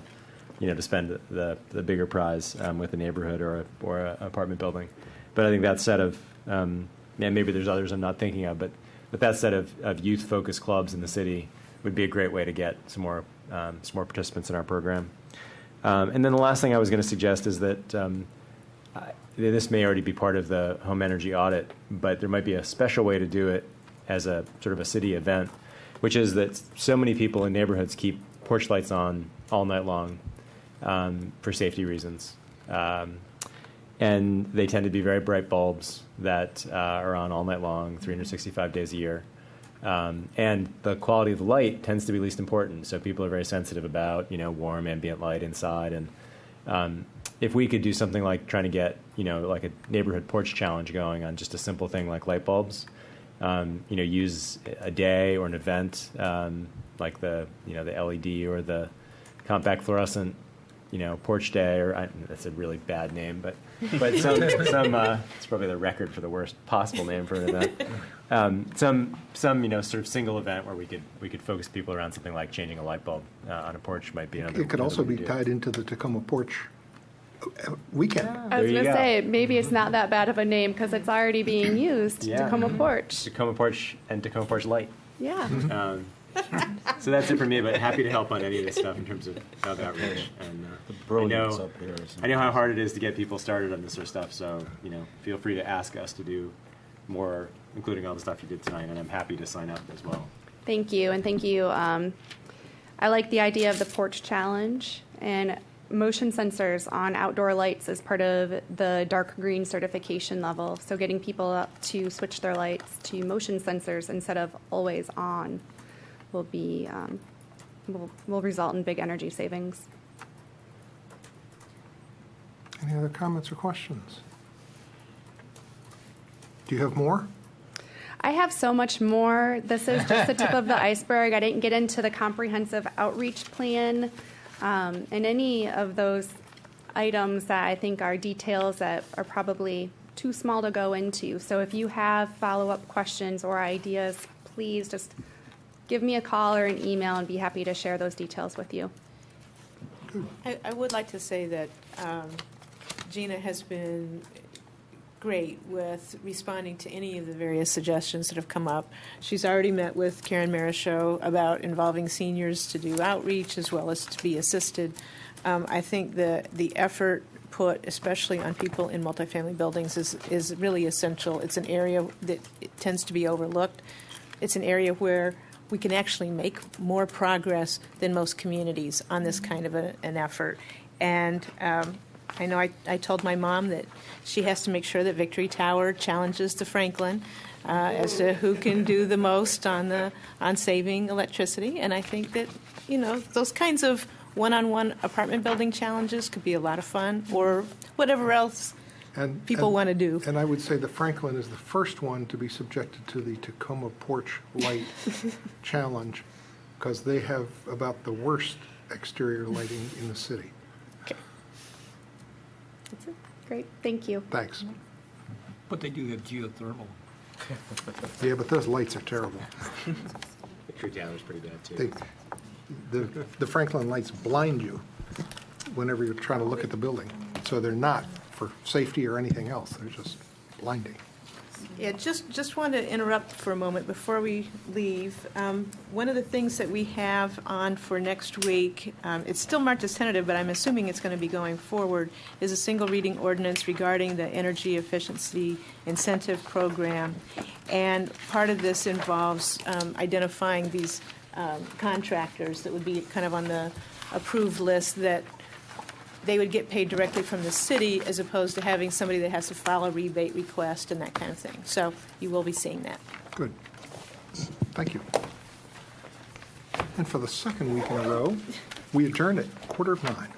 spend the bigger prize with a neighborhood or a apartment building. But I think that set of maybe there's others I'm not thinking of, but that set of youth-focused clubs in the city would be a great way to get some more participants in our program. And then the last thing I was going to suggest is that this may already be part of the home energy audit, but there might be a special way to do it as a sort of a city event, which is that so many people in neighborhoods keep porch lights on all night long for safety reasons. And they tend to be very bright bulbs that are on all night long, 365 days a year. And the quality of the light tends to be least important. So people are very sensitive about, warm ambient light inside. And if we could do something like trying to get, like a neighborhood porch challenge going on just a simple thing like light bulbs, use a day or an event like the LED or the compact fluorescent, porch day, or that's a really bad name, but some it's probably the record for the worst possible name for an event. Some sort of single event where we could focus people around something like changing a light bulb on a porch might be another. It could also be tied into the Tacoma Porch weekend. I was going to say, maybe it's not that bad of a name because it's already being used, Tacoma Porch. Tacoma Porch and Tacoma Porch Light. Yeah. So that's it for me, but happy to help on any of this stuff in terms of outreach. And I know how hard it is to get people started on this sort of stuff, so feel free to ask us to do more, including all the stuff you did tonight, and I'm happy to sign up as well. Thank you, and thank you. I like the idea of the porch challenge, and motion sensors on outdoor lights as part of the dark green certification level. So getting people up to switch their lights to motion sensors instead of always on will be will result in big energy savings. Any other comments or questions? Do you have more? I have so much more. This is just the tip of the iceberg. I didn't get into the comprehensive outreach plan and any of those items that I think are details that are probably too small to go into. So if you have follow-up questions or ideas, please just give me a call or an email and be happy to share those details with you. I would like to say that Gina has been great with responding to any of the various suggestions that have come up. She's already met with Karen Marichaux about involving seniors to do outreach as well as to be assisted. I think the effort put, especially on people in multifamily buildings, is really essential. It's an area that tends to be overlooked. It's an area where we can actually make more progress than most communities on this kind of an effort. And I know I told my mom that she has to make sure that Victory Tower challenges to Franklin as to who can do the most on saving electricity. And I think that, those kinds of one-on-one apartment building challenges could be a lot of fun, or whatever else people want to do. And I would say that Franklin is the first one to be subjected to the Tacoma Porch Light Challenge, because they have about the worst exterior lighting in the city. That's it. Great, thank you. Thanks. But they do have geothermal. Yeah, but those lights are terrible. The tree tower's pretty bad, too. The Franklin lights blind you whenever you're trying to look at the building. So they're not for safety or anything else. They're just blinding. Yeah, just want to interrupt for a moment before we leave. One of the things that we have on for next week, it's still marked as tentative, but I'm assuming it's going to be going forward, is a single reading ordinance regarding the energy efficiency incentive program. And part of this involves identifying these contractors that would be kind of on the approved list that they would get paid directly from the city as opposed to having somebody that has to file a rebate request and that kind of thing. So you will be seeing that. Good. Thank you. And for the second week in a row, we adjourn at 8:45.